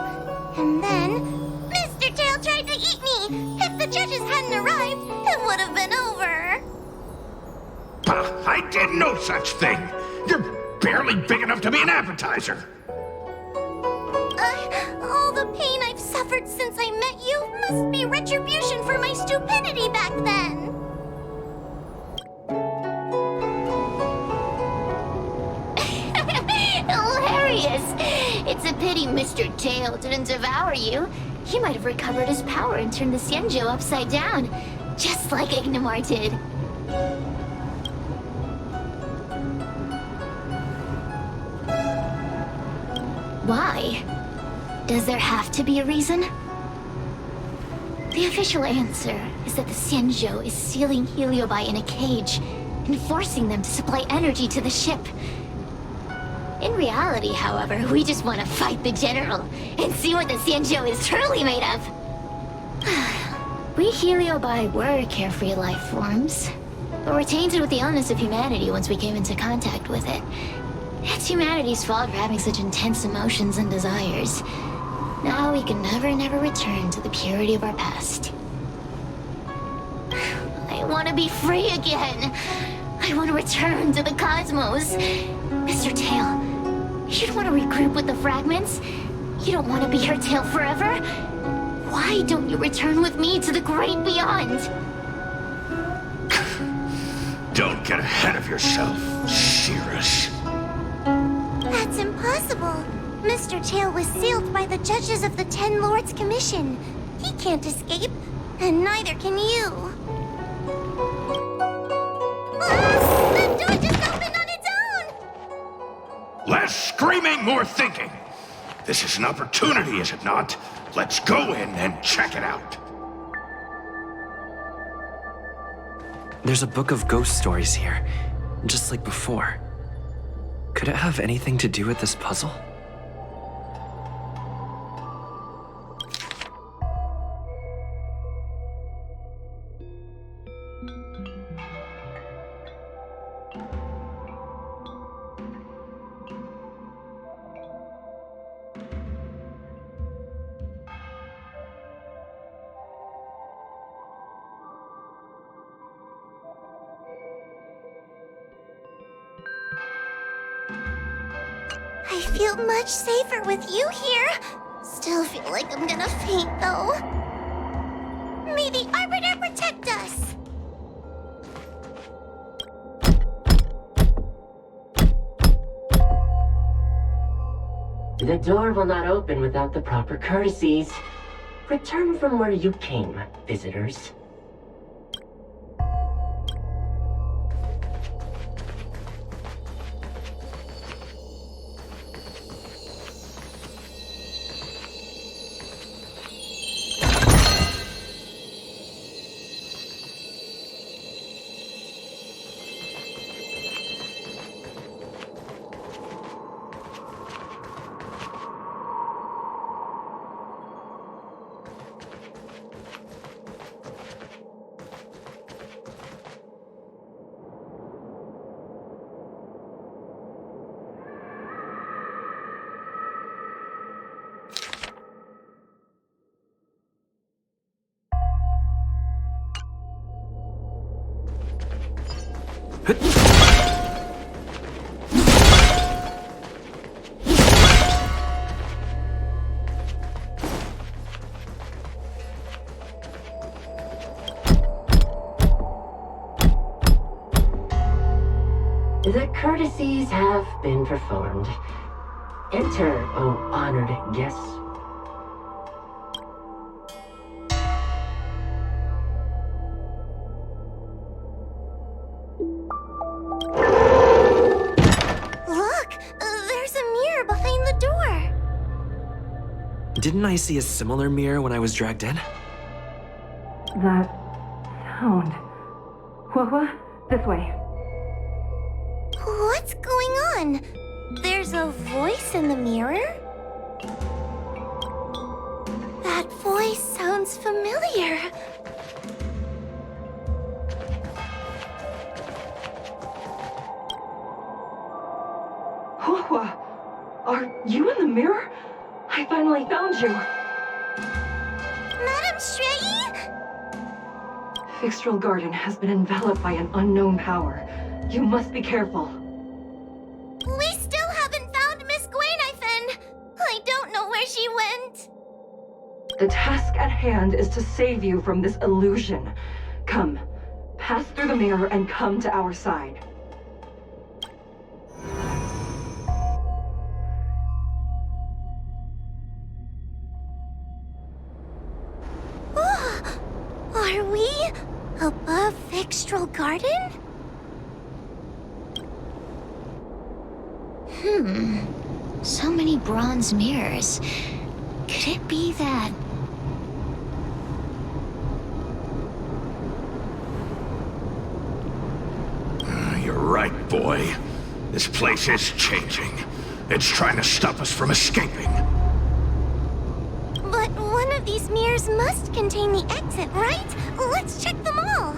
And then, Mr. Tail tried to eat me! If the judges hadn't arrived, it would have been over! I did no such thing. You're barely big enough to be an appetizer. All the pain I've suffered since I met you must be retribution for my stupidity back then! Hilarious! It's a pity Mr. Tail didn't devour you. He might have recovered his power and turned the Xianzhou upside down, just like Ignomar did. Why? Does there have to be a reason? The official answer is that the Xianzhou is sealing Heliobi in a cage and forcing them to supply energy to the ship. In reality, however, we just want to fight the general and see what the Xianzhou is truly made of. We Heliobi were carefree life forms, but were tainted with the illness of humanity once we came into contact with it. It's humanity's fault for having such intense emotions and desires. Now we can never return to the purity of our past. I want to be free again. I want to return to the cosmos. Mr. Tail, you don't want to regroup with the fragments? You don't want to be her tail forever? Why don't you return with me to the great beyond? Don't get ahead of yourself, Cirrus. That's impossible. Mr. Tail was sealed by the judges of the Ten Lords Commission. He can't escape, and neither can you. The door just opened on its own! Less screaming, more thinking. This is an opportunity, is it not? Let's go in and check it out. There's a book of ghost stories here, just like before. Could it have anything to do with this puzzle? I feel much safer with you here. Still feel like I'm gonna faint, though. May the Arbiter protect us! The door will not open without the proper courtesies. Return from where you came, visitors. The courtesies have been performed. Enter, O honored guests. Look! There's a mirror behind the door! Didn't I see a similar mirror when I was dragged in? That sound. What? This way. What's going on? There's a voice in the mirror? That voice sounds familiar. Hua, are you in the mirror? I finally found you. Madame Shrei? Fixtral Garden has been enveloped by an unknown power. You must be careful. We still haven't found Miss Gwainifin. I don't know where she went. The task at hand is to save you from this illusion. Come, pass through the mirror and come to our side. Are we above Fixtral Garden? So many bronze mirrors. Could it be that... You're right, boy. This place is changing. It's trying to stop us from escaping. But one of these mirrors must contain the exit, right? Let's check them all.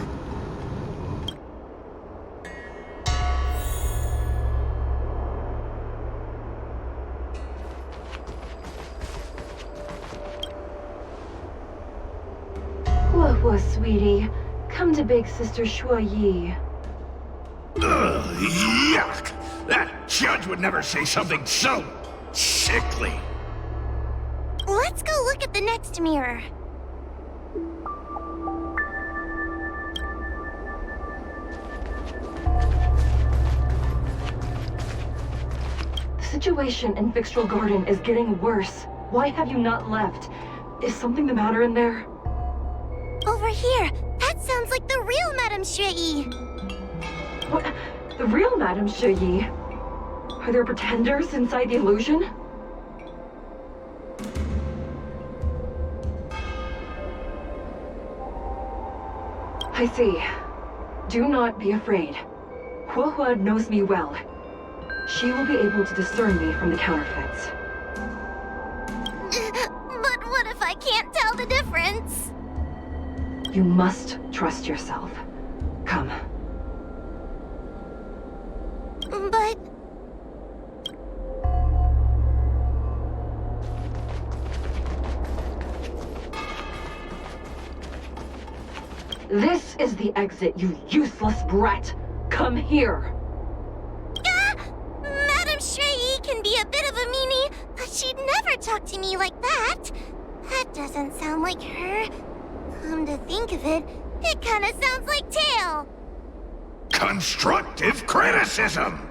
Whoa, sweetie. Come to Big Sister Shuo Yi. Ugh, yuck! That judge would never say something so sickly. Let's go look at the next mirror. The situation in Fixtral Garden is getting worse. Why have you not left? Is something the matter in there? Over here. That sounds like the real Madame Shrei. What? The real Madame Shuyi? Are there pretenders inside the illusion? I see. Do not be afraid. Hua knows me well. She will be able to discern me from the counterfeits. But what if I can't tell the difference? You must trust yourself. Come. But... This is the exit, you useless brat! Come here! Madame Shrei can be a bit of a meanie, but she'd never talk to me like that. That doesn't sound like her. Come to think of it, it kinda sounds like Tail. Constructive criticism!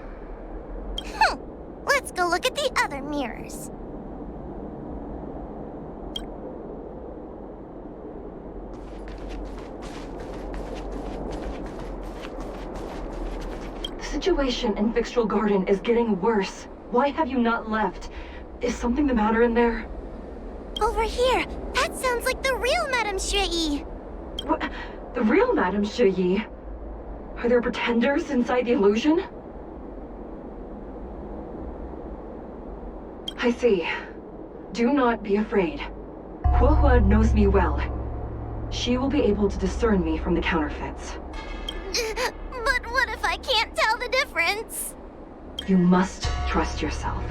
Let's go look at the other mirrors. The situation in Fixtral Garden is getting worse. Why have you not left? Is something the matter in there? Over here. That sounds like the real Madame Shrei. What? The real Madame Shuyi? Are there pretenders inside the illusion? I see. Do not be afraid. Hua knows me well. She will be able to discern me from the counterfeits. But what if I can't tell the difference? You must trust yourself.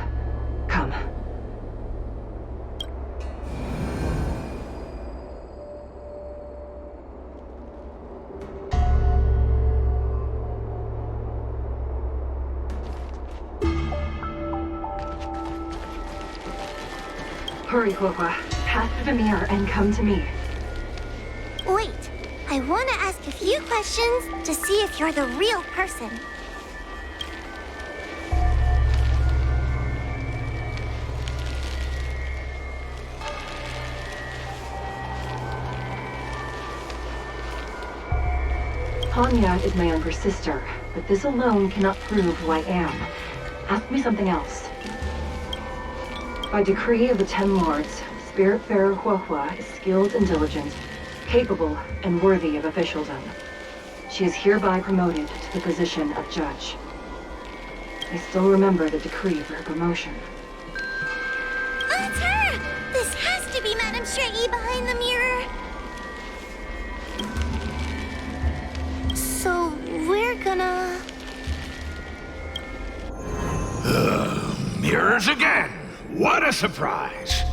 Come. Hurry, Huohua. Pass through the mirror and come to me. Wait, I want to ask a few questions to see if you're the real person. Anya is my younger sister, but this alone cannot prove who I am. Ask me something else. By decree of the Ten Lords, Spiritfarer Huohua is skilled and diligent, capable and worthy of officialdom. She is hereby promoted to the position of judge. I still remember the decree for her promotion. Oh, it's her! This has to be Madame Shrey behind the mirror. So, we're gonna... Mirrors again! What a surprise!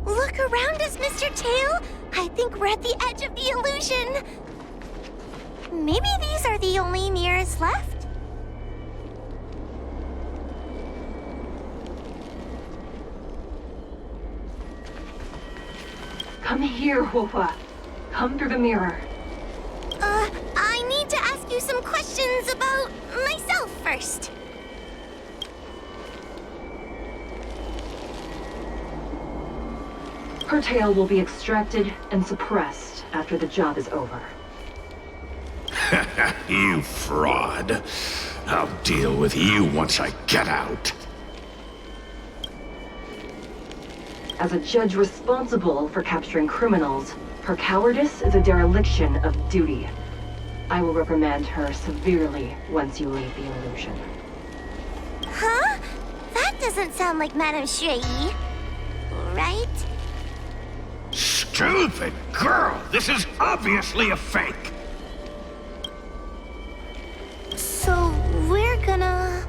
Look around us, Mr. Tail! I think we're at the edge of the illusion. Maybe these are the only mirrors left? Come here, Huohua. Come through the mirror. I need to ask you some questions about myself first. Her tail will be extracted and suppressed after the job is over. You fraud. I'll deal with you once I get out. As a judge responsible for capturing criminals, her cowardice is a dereliction of duty. I will reprimand her severely once you leave the illusion. Huh? That doesn't sound like Madame Shrey. Right? Stupid girl! This is obviously a fake! So, we're gonna...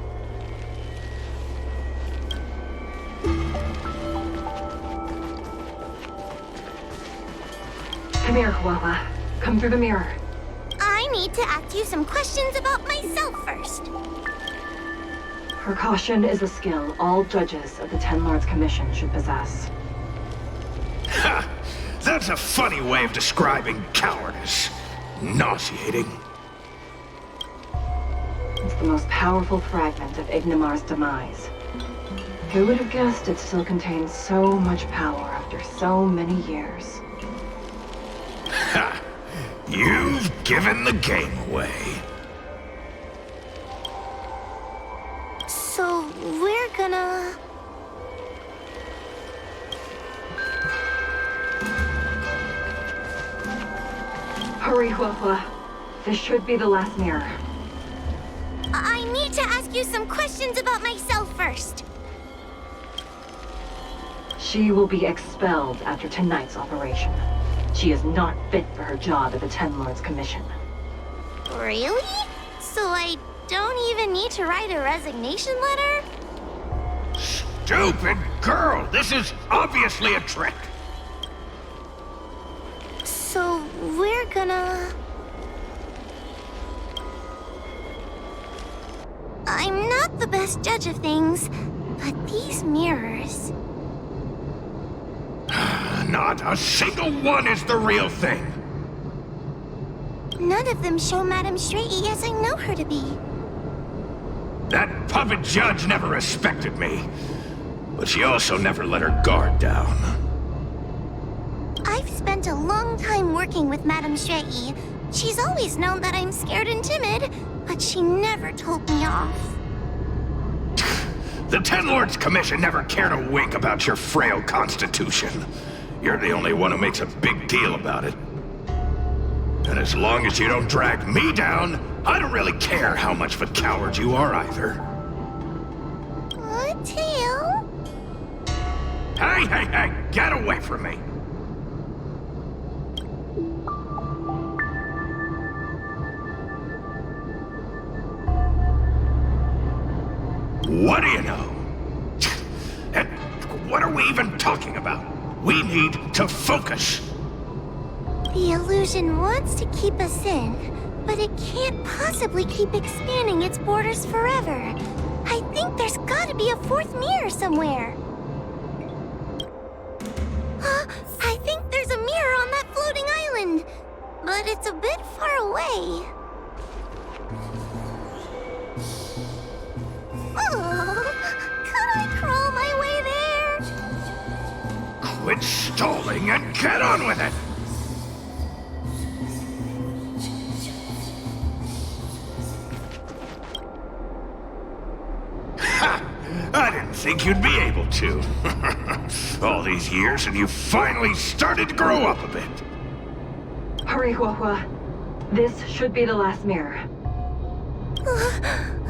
Come here, Huohua. Come through the mirror. I need to ask you some questions about myself first. Her caution is a skill all judges of the Ten Lords Commission should possess. Ha! That's a funny way of describing cowardice. Nauseating. It's the most powerful fragment of Ignimar's demise. Who would have guessed it still contains so much power after so many years? Ha! You've given the game away. So, we're gonna... Hurry, Huohua. This should be the last mirror. I need to ask you some questions about myself first. She will be expelled after tonight's operation. She is not fit for her job at the Ten Lords Commission. Really? So I don't even need to write a resignation letter? Stupid girl! This is obviously a trick! So we're gonna... I'm not the best judge of things, but these mirrors... Not a single one is the real thing! None of them show Madame Shrey as I know her to be. That puppet judge never respected me. But she also never let her guard down. I've spent a long time working with Madame Shrey. She's always known that I'm scared and timid, but she never told me off. The Ten Lords Commission never cared a wink about your frail constitution. You're the only one who makes a big deal about it. And as long as you don't drag me down, I don't really care how much of a coward you are either. Tail? Hey, get away from me! What do you know? And what are we even talking about? We need to focus. The illusion wants to keep us in, but it can't possibly keep expanding its borders forever. I think there's gotta be a fourth mirror somewhere. I think there's a mirror on that floating island, but it's a bit far away. Oh, could I crawl my way there? Quit stalling and get on with it! Ha! I didn't think you'd be able to. All these years and you finally started to grow up a bit. Hurry, Huahua. This should be the last mirror.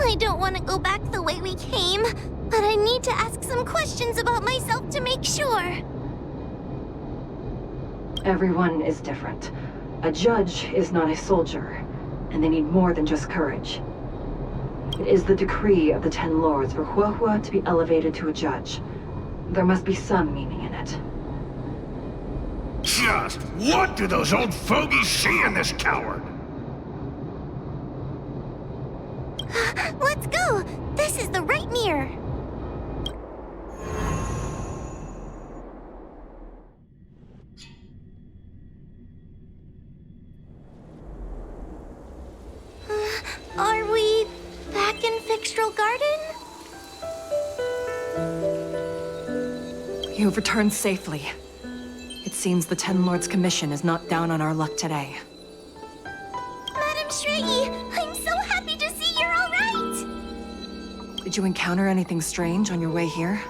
I don't want to go back the way we came, but I need to ask some questions about myself to make sure. Everyone is different. A judge is not a soldier, and they need more than just courage. It is the decree of the Ten Lords for Huahua to be elevated to a judge. There must be some meaning in it. Just what do those old fogies see in this coward? Let's go! This is the right mirror! Are we back in Fixtral Garden? You've returned safely. It seems the Ten Lords' commission is not down on our luck today. Madam Shraggy, I'm so happy to see you're all right! Did you encounter anything strange on your way here?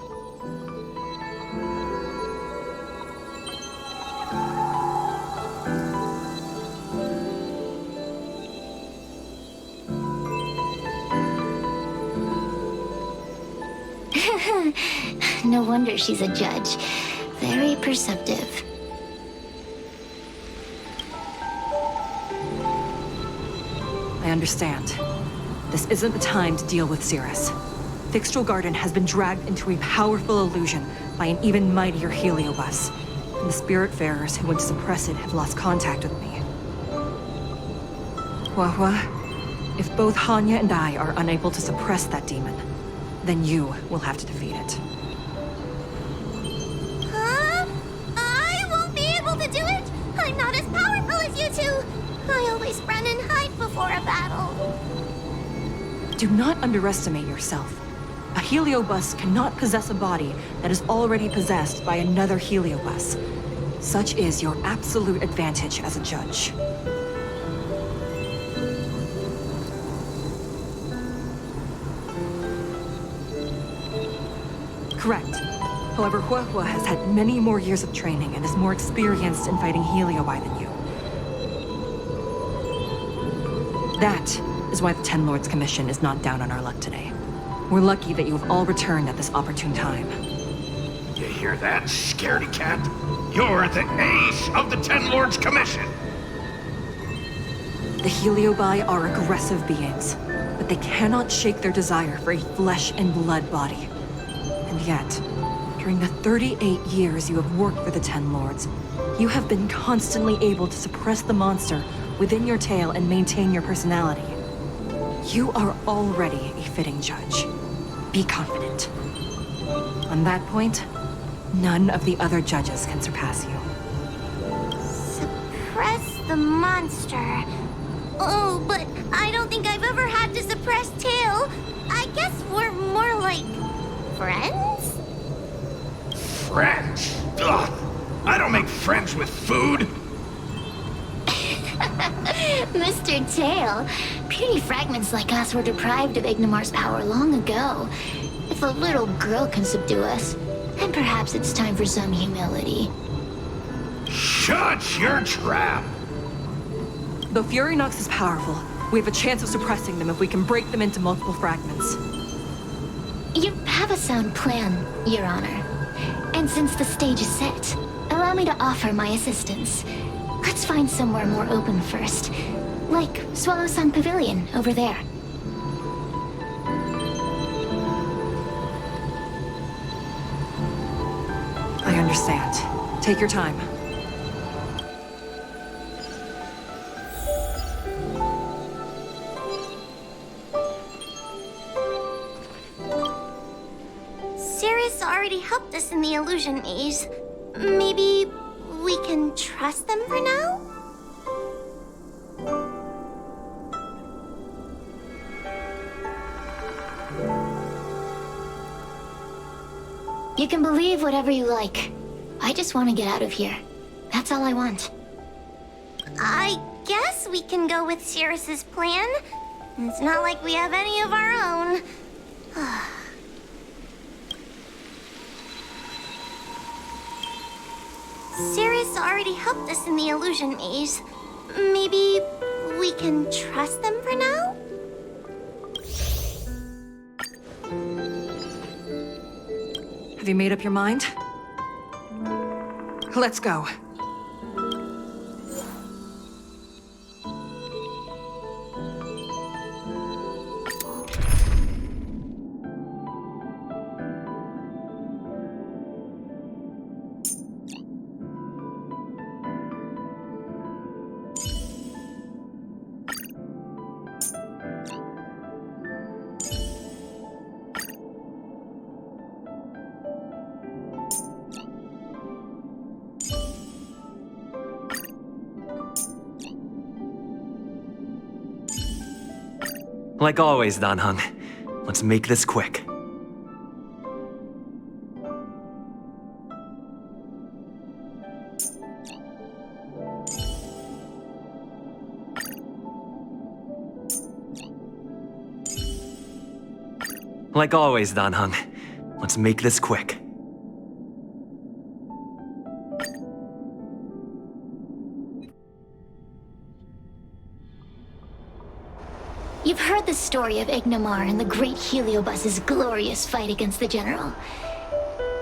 No wonder she's a judge. Very perceptive. I understand. This isn't the time to deal with Cirrus. Fixtral Garden has been dragged into a powerful illusion by an even mightier heliobus, and the Spiritfarers who went to suppress it have lost contact with me. Huahua, if both Hanya and I are unable to suppress that demon, then you will have to defeat it. Huh? I won't be able to do it! I'm not as powerful as you two! I always run and hide before a battle. Do not underestimate yourself. A heliobus cannot possess a body that is already possessed by another heliobus. Such is your absolute advantage as a judge. Correct. However, Huahua has had many more years of training and is more experienced in fighting heliobi than you. That is why the Ten Lords Commission is not down on our luck today. We're lucky that you have all returned at this opportune time. You hear that, scaredy cat? You're the ace of the Ten Lords Commission! The heliobi are aggressive beings, but they cannot shake their desire for a flesh and blood body. And yet, during the 38 years you have worked for the Ten Lords, you have been constantly able to suppress the monster within your tail and maintain your personality. You are already a fitting judge. Be confident. On that point, none of the other judges can surpass you. Suppress the monster. Oh, but I don't think I've ever had to suppress Tail. I guess we're more like friends? Friends? Ugh! I don't make friends with food! Mr. Tail, puny fragments like us were deprived of Ignimar's power long ago. If a little girl can subdue us, then perhaps it's time for some humility. Shut your trap! Though Fury Nox is powerful, we have a chance of suppressing them if we can break them into multiple fragments. You have a sound plan, Your Honor. And since the stage is set, allow me to offer my assistance. Let's find somewhere more open first. Like Swallow Sun Pavilion, over there. I understand. Take your time. helped us in the illusion maze. Maybe we can trust them for now? You can believe whatever you like. I just want to get out of here. That's all I want. I guess we can go with Cirrus's plan. It's not like we have any of our own. Cirrus already helped us in the illusion maze. Maybe we can trust them for now? Have you made up your mind? Let's go. Like always, Dan Heng. Let's make this quick. Like always, Dan Heng. Let's make this quick. You've heard the story of Ignomar and the great Heliobus's glorious fight against the General.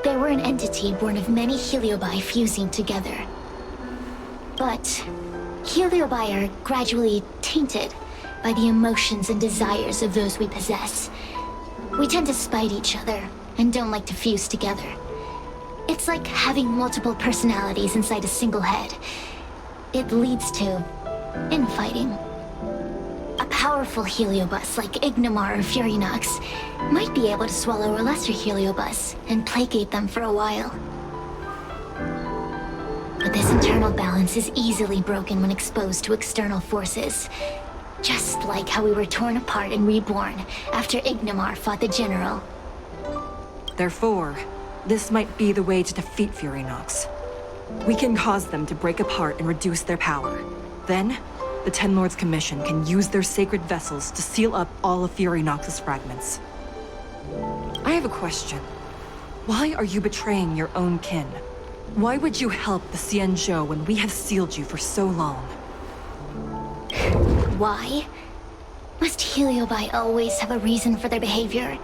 They were an entity born of many Heliobi fusing together. But Heliobi are gradually tainted by the emotions and desires of those we possess. We tend to spite each other and don't like to fuse together. It's like having multiple personalities inside a single head. It leads to infighting. A powerful Heliobus like Ignomar or Furinox might be able to swallow a lesser Heliobus and placate them for a while. But this internal balance is easily broken when exposed to external forces. Just like how we were torn apart and reborn after Ignomar fought the General. Therefore, this might be the way to defeat Furinox. We can cause them to break apart and reduce their power. Then, the Ten Lords Commission can use their sacred vessels to seal up all of Furinox's fragments. I have a question. Why are you betraying your own kin? Why would you help the Xianzhou when we have sealed you for so long? Why? Must Heliobi always have a reason for their behavior?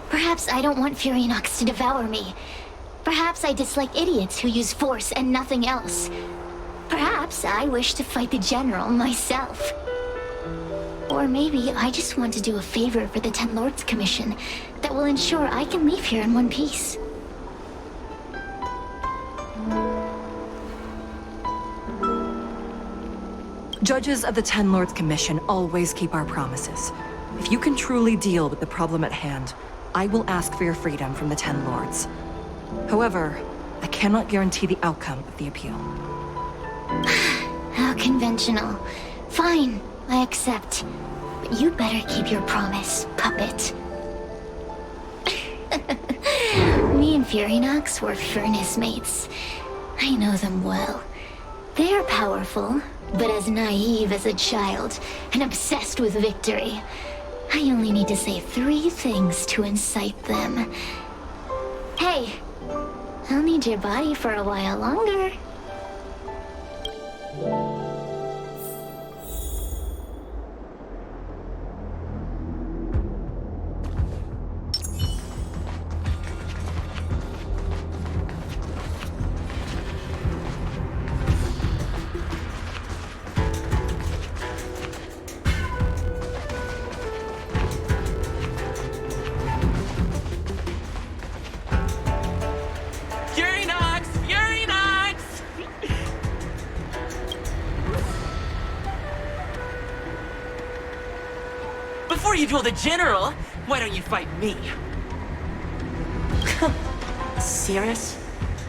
Perhaps I don't want Furinox to devour me. Perhaps I dislike idiots who use force and nothing else. Perhaps I wish to fight the General myself. Or maybe I just want to do a favor for the Ten Lords Commission that will ensure I can leave here in one piece. Judges of the Ten Lords Commission always keep our promises. If you can truly deal with the problem at hand, I will ask for your freedom from the Ten Lords. However, I cannot guarantee the outcome of the appeal. How conventional. Fine, I accept. But you better keep your promise, puppet. Me and Furinox were furnace mates. I know them well. They are powerful, but as naive as a child, and obsessed with victory. I only need to say 3 things to incite them. Hey, I'll need your body for a while longer. Before you duel the General, why don't you fight me? Cirrus?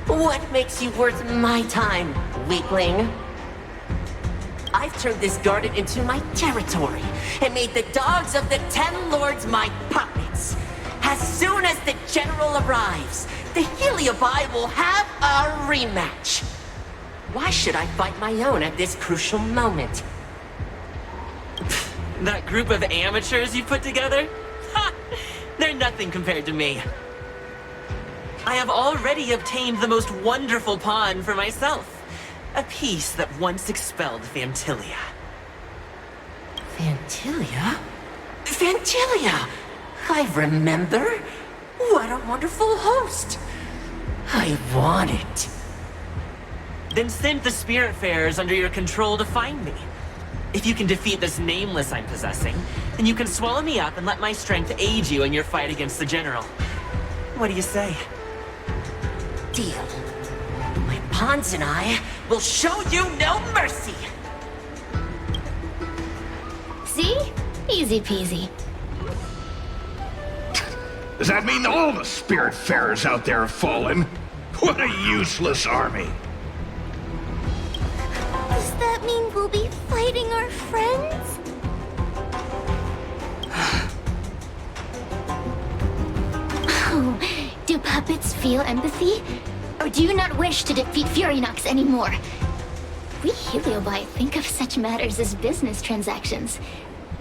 What makes you worth my time, weakling? I've turned this garden into my territory and made the dogs of the 10 Lords my puppets. As soon as the General arrives, the Heliobi will have a rematch. Why should I fight my own at this crucial moment? That group of amateurs you put together? Ha! They're nothing compared to me. I have already obtained the most wonderful pawn for myself. A piece that once expelled Fantilia. Fantilia? Fantilia! I remember. What a wonderful host. I want it. Then send the Spiritfarers under your control to find me. If you can defeat this nameless I'm possessing, then you can swallow me up and let my strength aid you in your fight against the General. What do you say? Deal. My pawns and I will show you no mercy! See? Easy peasy. Does that mean all the Spiritfarers out there have fallen? What a useless army! Does that mean we'll be fighting our friends? Oh, do puppets feel empathy? Or do you not wish to defeat Furynox anymore? We Heliobi think of such matters as business transactions.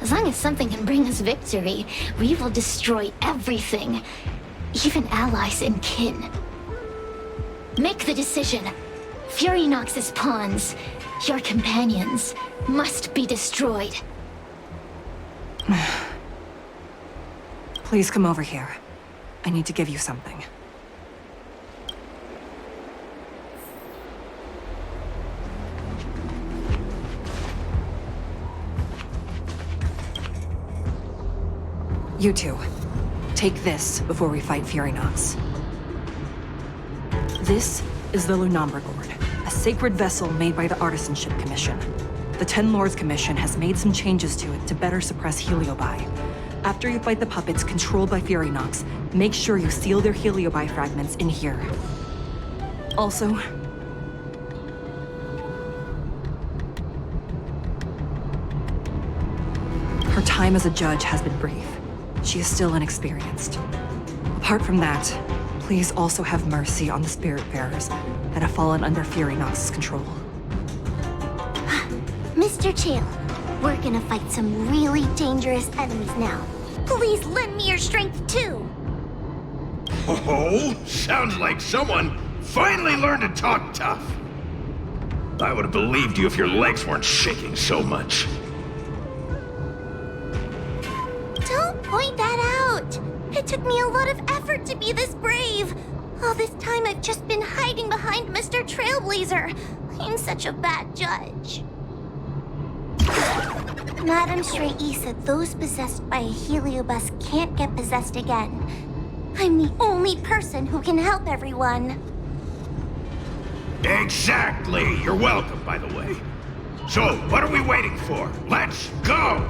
As long as something can bring us victory, we will destroy everything. Even allies and kin. Make the decision. Furynox's pawns, your companions, must be destroyed. Please come over here. I need to give you something. You two, take this before we fight Furynox. This is the Lunambra Gourd, a sacred vessel made by the Artisanship Commission. The 10 Lords Commission has made some changes to it to better suppress Heliobi. After you fight the puppets controlled by Furynox, make sure you seal their Heliobi fragments in here. Also, her time as a judge has been brief. She is still inexperienced. Apart from that, please also have mercy on the Spiritfarers that have fallen under Furynox's control. Mr. Chill, we're gonna fight some really dangerous enemies now. Please lend me your strength too. Oh, sounds like someone finally learned to talk tough. I would have believed you if your legs weren't shaking so much. Don't point that out. It took me a lot of effort to be this brave. All this time I've just been hiding behind Mr. Trailblazer. I'm such a bad judge. Madame Shrey said those possessed by a Heliobus can't get possessed again. I'm the only person who can help everyone. Exactly! You're welcome, by the way. So, what are we waiting for? Let's go!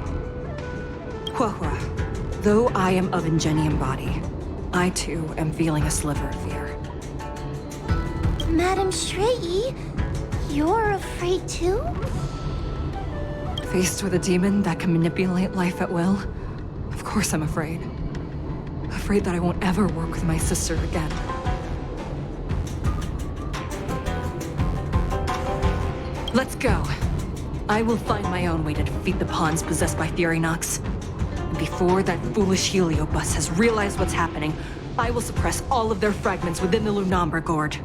Huahua, though I am of Ingenium body, I too am feeling a sliver of fear. Madame Shrey, you're afraid too? Faced with a demon that can manipulate life at will, of course I'm afraid. Afraid that I won't ever work with my sister again. Let's go. I will find my own way to defeat the pawns possessed by Furynox. And before that foolish Heliobus has realized what's happening, I will suppress all of their fragments within the Lunambra Gourd.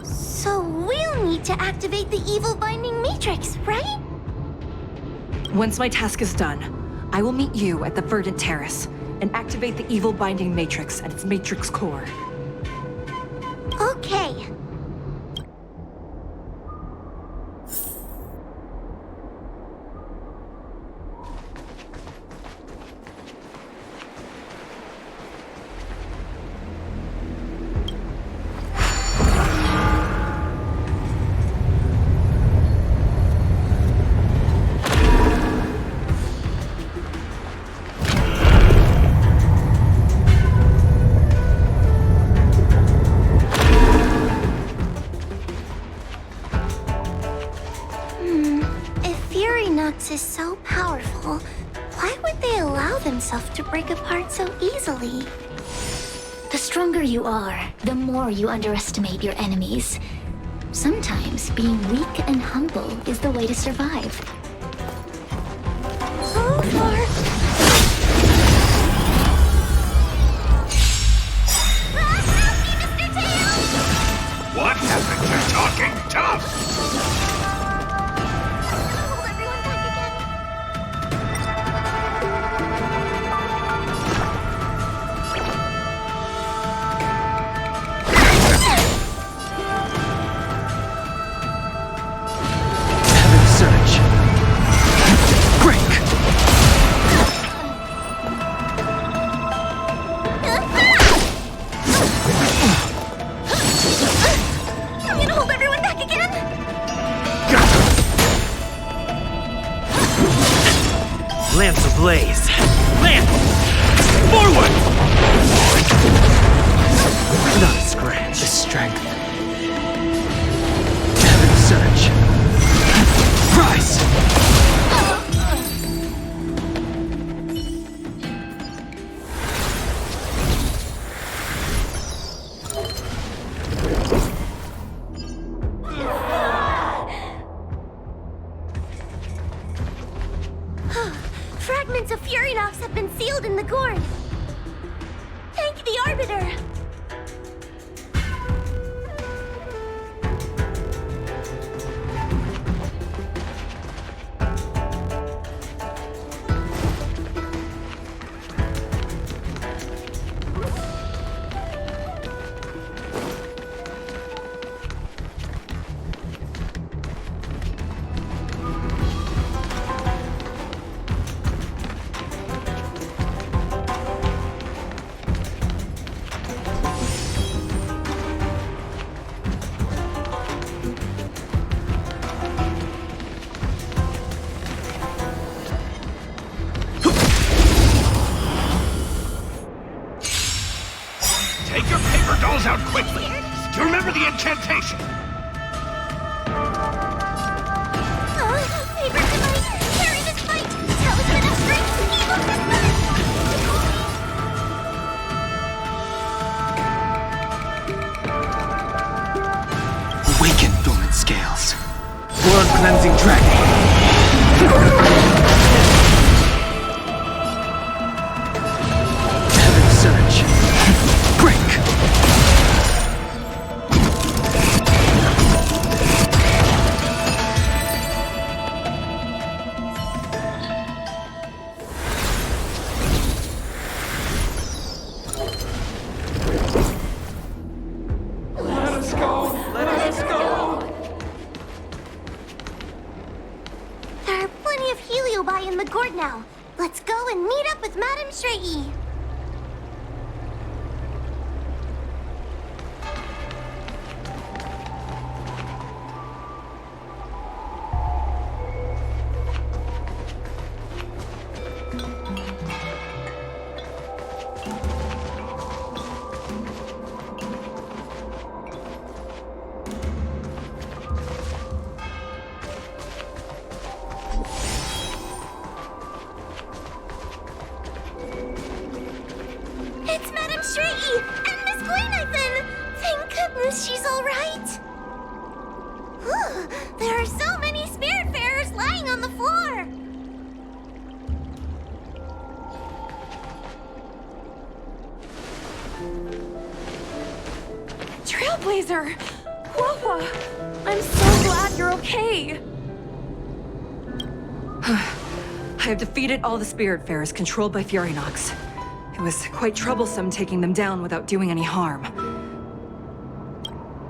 So we'll need to activate the evil binding matrix, right? Once my task is done, I will meet you at the Verdant Terrace and activate the evil binding matrix at its matrix core. Okay. powerful, why would they allow themselves to break apart so easily? The stronger you are, the more you underestimate your enemies. Sometimes being weak and humble is the way to survive. So far. What happened to talking tough? Hold everyone back again. Heaven Surge. Break! I'm gonna hold everyone back again. Lance ablaze. Lance! Forward! Not a scratch. The strength. Heaven Surge. Rise! Fragments of Furinox have been sealed in the gourd. Thank the Arbiter. Take your paper dolls out quickly. Do you remember the incantation? Paper device, carry this fight. Tell us enough strength to evil Christmas. Awaken, dormant scales. Blood cleansing dragon. Heaven Surge. Break! There are plenty of heliobi in the gourd now. Let's go and meet up with Madame Shrey. It's Madame Shrey and Miss Gleynathan! Thank goodness she's all right. Whew, there are so many spiritfarers lying on the floor. Trailblazer! Whoa! I'm so glad you're okay. I have defeated all the Spiritfarers controlled by Furinox. It was quite troublesome taking them down without doing any harm.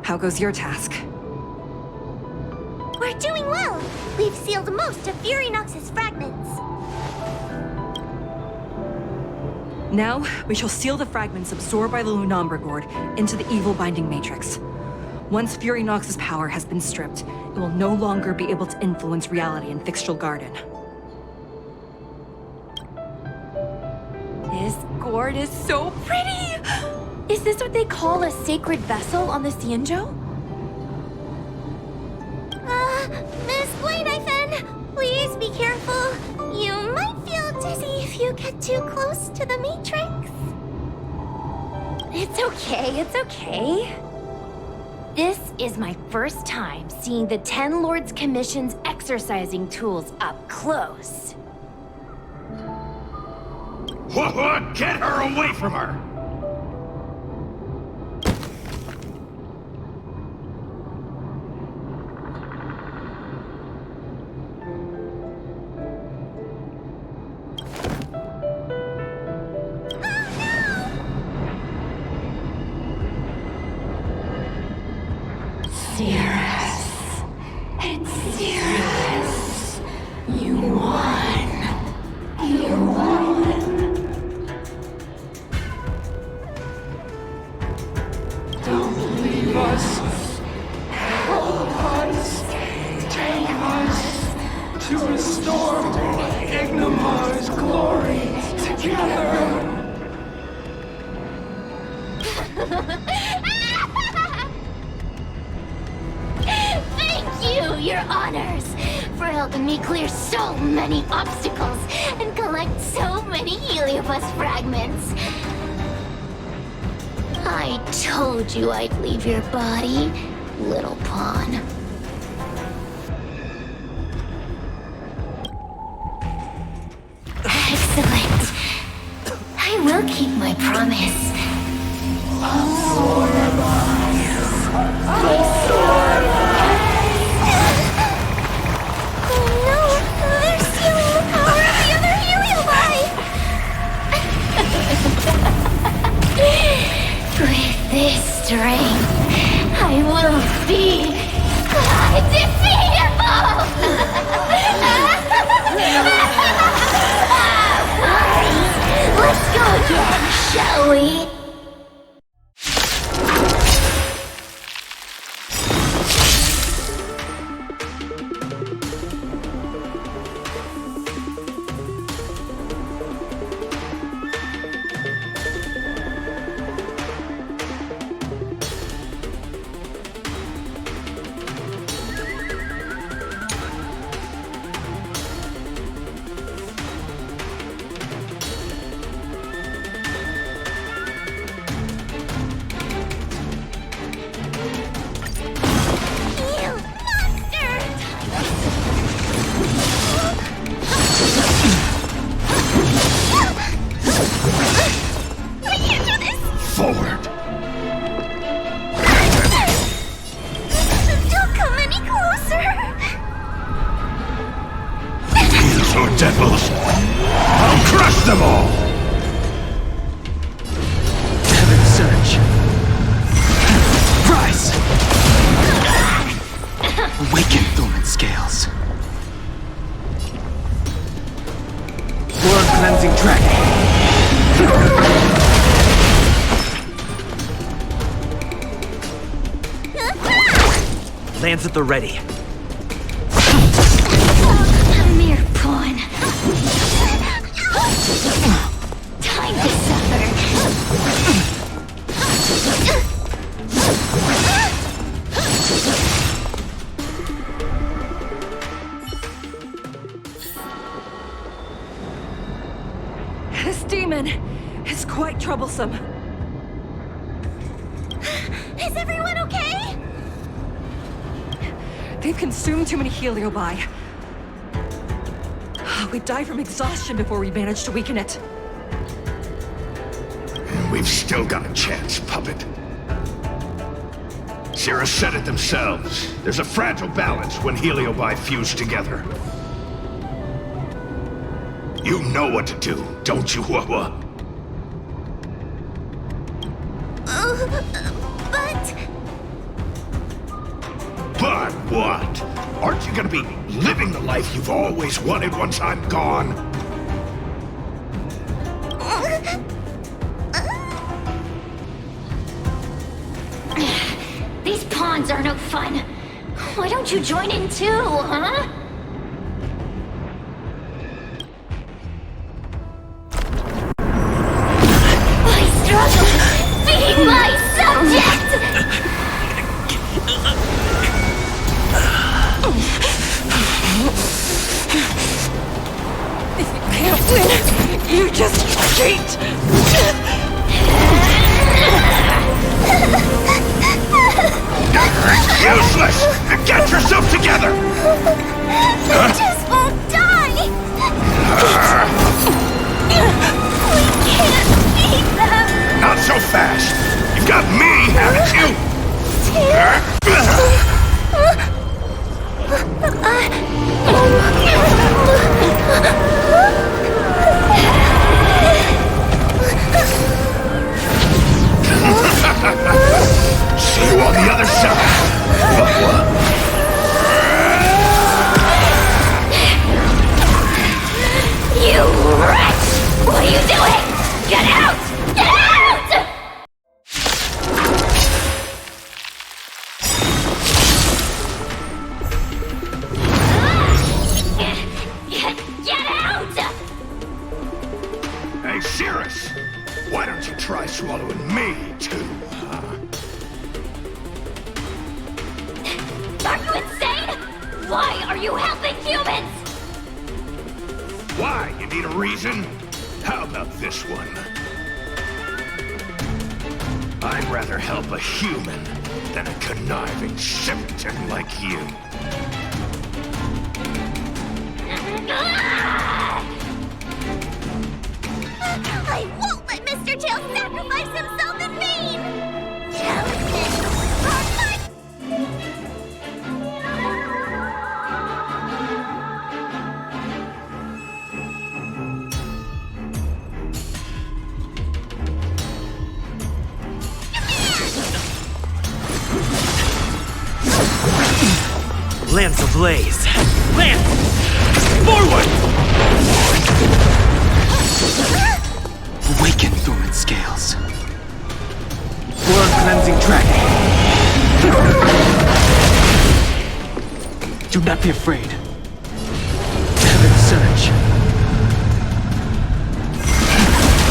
How goes your task? We're doing well. We've sealed most of Furinox's fragments. Now, we shall seal the fragments absorbed by the Lunombra Gourd into the evil binding matrix. Once Furinox's power has been stripped, it will no longer be able to influence reality in Fixtral Garden. This gourd is so pretty! Is this what they call a sacred vessel on the Xianzhou? Miss Gleynathan, please be careful. You get too close to the Matrix. It's okay, it's okay. This is my first time seeing the Ten Lords Commission's exercising tools up close. What? Get her away from her! Thank you, your honors, for helping me clear so many obstacles and collect so many Heliobus fragments. I told you I'd leave your body, little pawn. Excellent. I will keep my promise. Oh no! They're stealing the power of the other Heliobi! With this strength, I will be undefeatable! Let's go again, shall we? Forward! Don't come any closer! These are devils! I'll crush them all! Heaven surge. Rise! Awaken Thuman scales. World cleansing dragon. Lands at the ready. A mere pawn. Time to suffer. This demon is quite troublesome. Is everyone okay? They've consumed too many Heliobi. We'd die from exhaustion before we managed to weaken it. We've still got a chance, puppet. Sierra said it themselves. There's a fragile balance when Heliobi fuse together. You know what to do, don't you, Wawa? But what? Aren't you gonna be living the life you've always wanted once I'm gone? These pawns are no fun. Why don't you join in too, huh? I struggle being my subject! If you can't win, You just cheat! Useless! Get yourself together! They just won't die! We can't beat them! Not so fast! You've got me, haven't you? See you on the other side! You wretch! What are you doing? Get out! Get out! Get out! Hey, Cirrus! Why don't you try swallowing me, too, huh? Are you insane? Why are you helping humans? Why? You need a reason? How about this one? I'd rather help a human than a conniving simpleton like you. I won't let Mr. Tail sacrifice himself in vain! Jealousy! Lance ablaze! Lance! Forward! Awaken, dormant scales. Blood cleansing dragon. Do not be afraid. Heaven surge.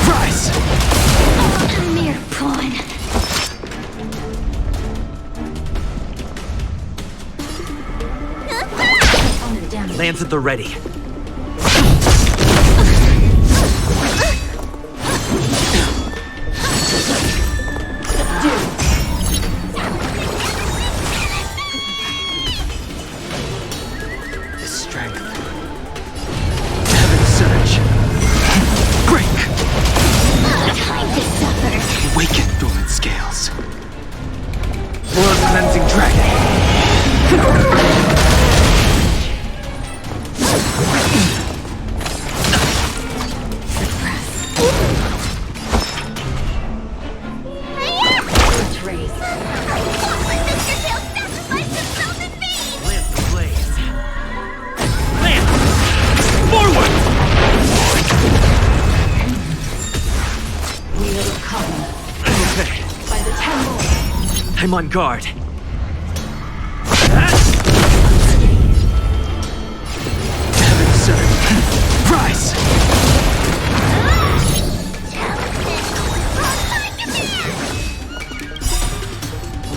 Rise! A mere pawn. Lance at the ready. The strength. Heaven surge. Break! Time to suffer. Awaken, dormant scales. Blood cleansing dragon. I'm on guard. Heaven surge. Rise!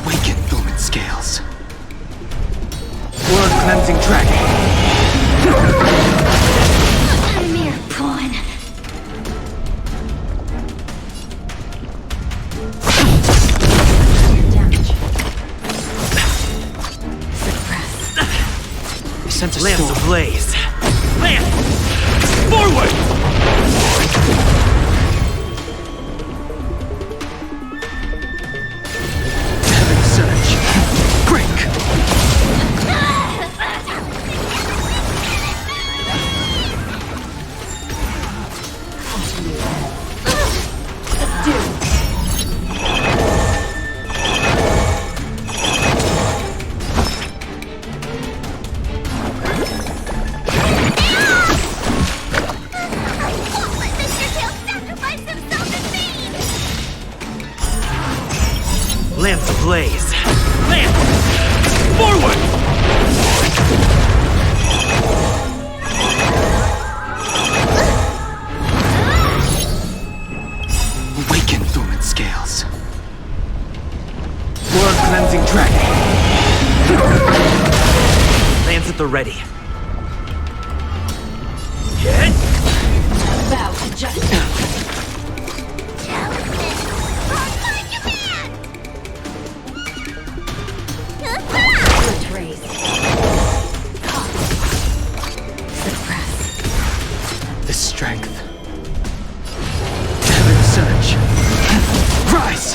Awaken, dormant scales. Blood cleansing dragon. A mere pawn. Sent a Lance ablaze. Lance! Forward! Heaven surge. Break! Lance ablaze. Lance! Forward! Awaken, dormant scales. Blood cleansing dragon. Lance at the ready. Hit! Bow to justice. The strength. Heaven surge. Rise!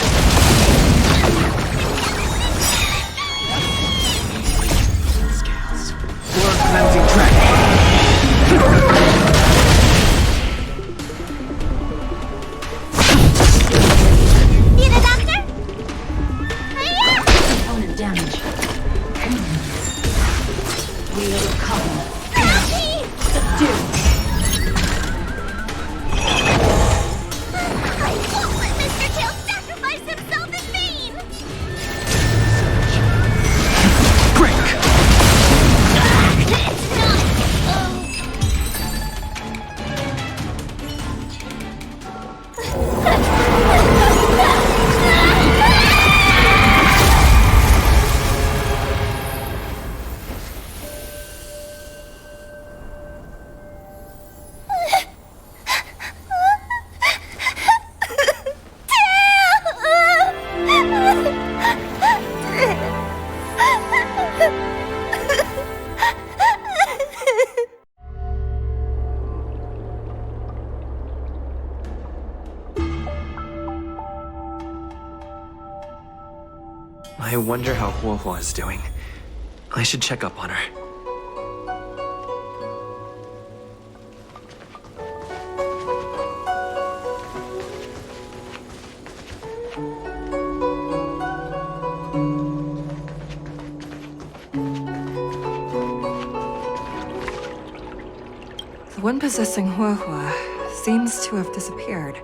Scales. Blood cleansing dragon. Need a doctor? Hiya! Component damage. We overcome. Subdue. I won't let Mr. Tail sacrifice himself in vain! Break! It's not... I wonder how Huohuo is doing. I should check up on her. The one possessing Huohuo seems to have disappeared.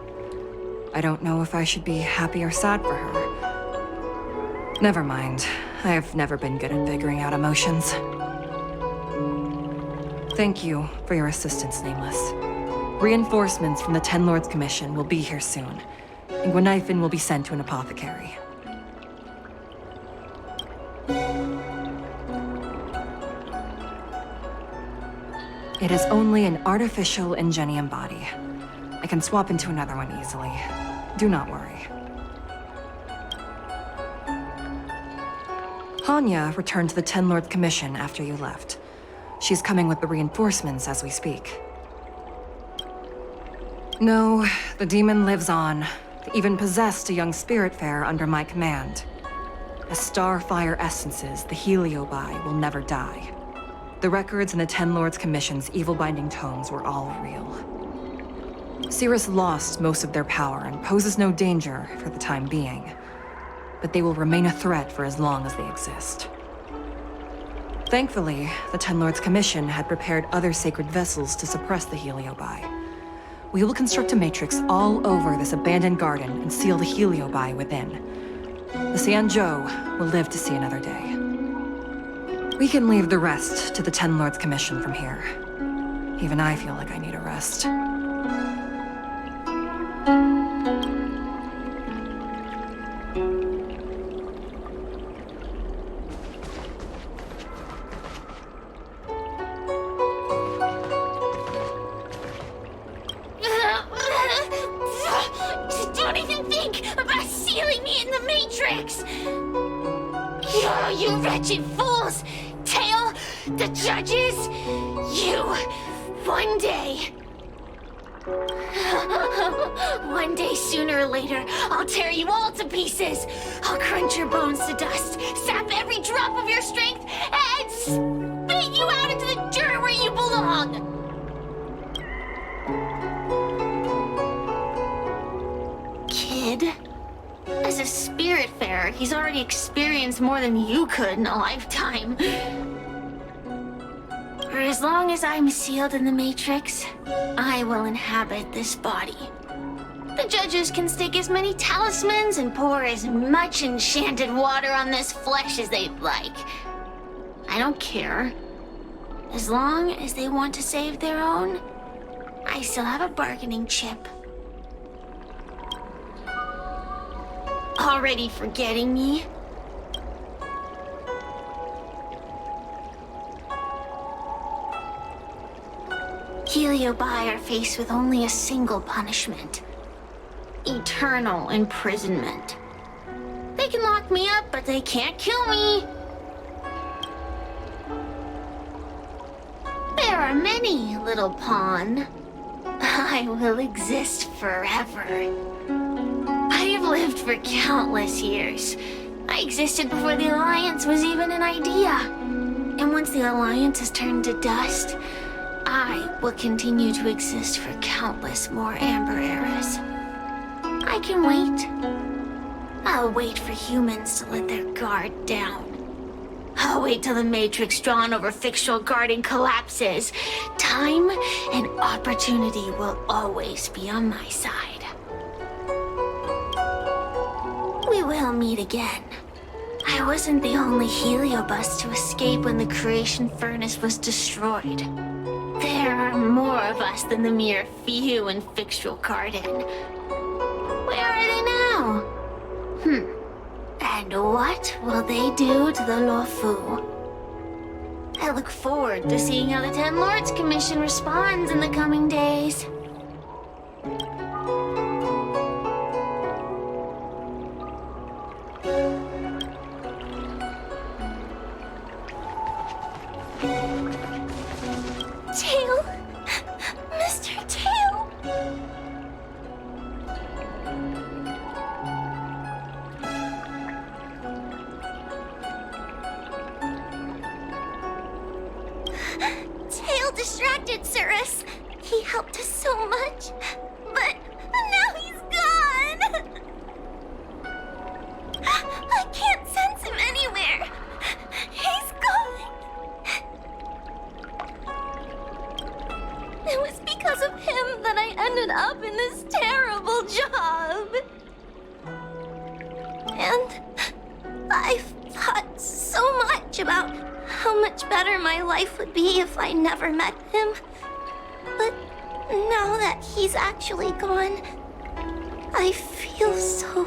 I don't know if I should be happy or sad for her. Never mind. I have never been good at figuring out emotions. Thank you for your assistance, Nameless. Reinforcements from the Ten Lords Commission will be here soon, and Gwenifin will be sent to an apothecary. It is only an artificial Ingenium body. I can swap into another one easily. Do not worry. Hanya returned to the Ten Lords Commission after you left. She's coming with the reinforcements as we speak. No, the demon lives on. They even possessed a young spiritfarer under my command. As starfire essences, the Heliobi will never die. The records in the Ten Lords Commission's evil-binding tomes were all real. Cirrus lost most of their power and poses no danger for the time being. But they will remain a threat for as long as they exist. Thankfully, the Ten Lords Commission had prepared other sacred vessels to suppress the Heliobi. We will construct a matrix all over this abandoned garden and seal the Heliobi within. The Xianzhou will live to see another day. We can leave the rest to the Ten Lords Commission from here. Even I feel like I need a rest. Don't even think about sealing me in the Matrix! You wretched fools! Tail, the judges, you, one day... One day, sooner or later, I'll tear you all to pieces! I'll crunch your bones to dust, sap every drop of your strength, and spit you out into the dirt where you belong! Kid? As a spiritfarer, he's already experienced more than you could in a lifetime. For as long as I'm sealed in the Matrix, I will inhabit this body. The judges can stick as many talismans and pour as much enchanted water on this flesh as they'd like. I don't care. As long as they want to save their own, I still have a bargaining chip. Already forgetting me? Heliobi are faced with only a single punishment. Eternal imprisonment. They can lock me up, but they can't kill me. There are many, little pawn. I will exist forever. I have lived for countless years. I existed before the Alliance was even an idea. And once the Alliance has turned to dust, I will continue to exist for countless more Amber eras. I can wait. I'll wait for humans to let their guard down. I'll wait till the matrix drawn over Fixtural Garden collapses. Time and opportunity will always be on my side. We will meet again. I wasn't the only heliobus to escape when the creation furnace was destroyed. There are more of us than the mere few in Fixtural Garden. Where are they now? And what will they do to the Luofu? I look forward to seeing how the Ten Lords Commission responds in the coming days. Tail! Mr. Tail! Tail distracted Cirrus. He helped us so much, but now he's gone! I can't sense him anywhere. He's gone. It was because of him that I ended up in this terrible job. And I've thought so much about how much better my life would be if I never met him. But now that he's actually gone, I feel so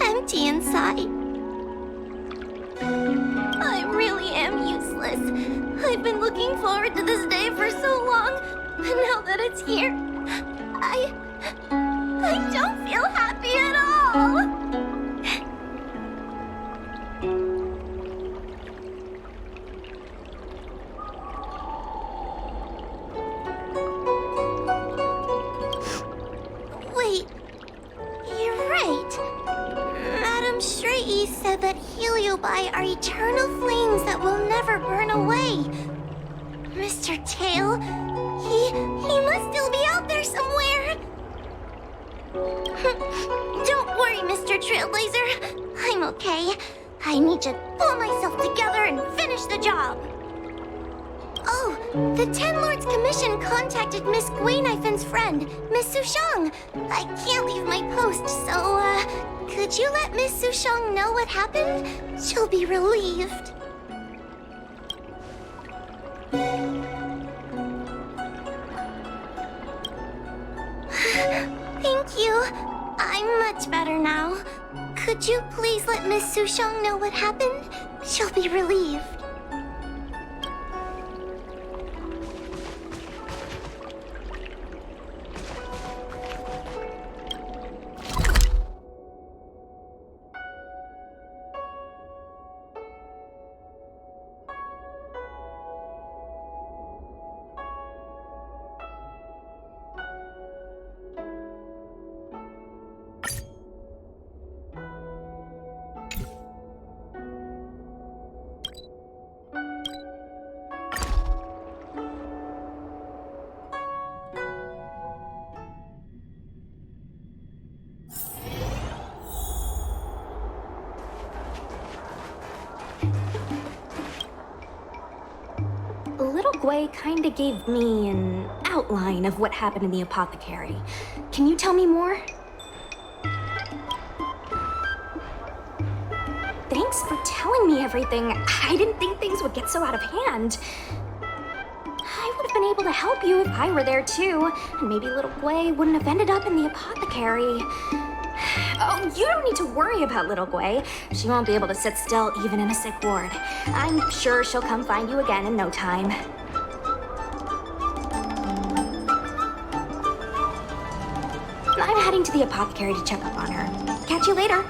empty inside. I really am useless. I've been looking forward to this day for so long, and now that it's here, I don't feel happy at all. Wait, you're right. Madame Shrey said that heliobi are eternal flames that will never burn away. Mr. Tail, he must still be out there somewhere. Don't worry, Mr. Trailblazer. I'm okay. I need to pull myself together and finish the job. Oh, the Ten Lords Commission contacted Miss Guinaifin's friend, Miss Sushang. I can't leave my post, so, could you let Miss Sushang know what happened? She'll be relieved. Thank you. I'm much better now. Could you please let Miss Sushang know what happened? She'll be relieved. Little Gwei kinda gave me an outline of what happened in the apothecary. Can you tell me more? Thanks for telling me everything. I didn't think things would get so out of hand. I would have been able to help you if I were there too, and maybe little Gwei wouldn't have ended up in the apothecary. Oh, you don't need to worry about little Gwei. She won't be able to sit still even in a sick ward. I'm sure she'll come find you again in no time. I'm heading to the apothecary to check up on her. Catch you later.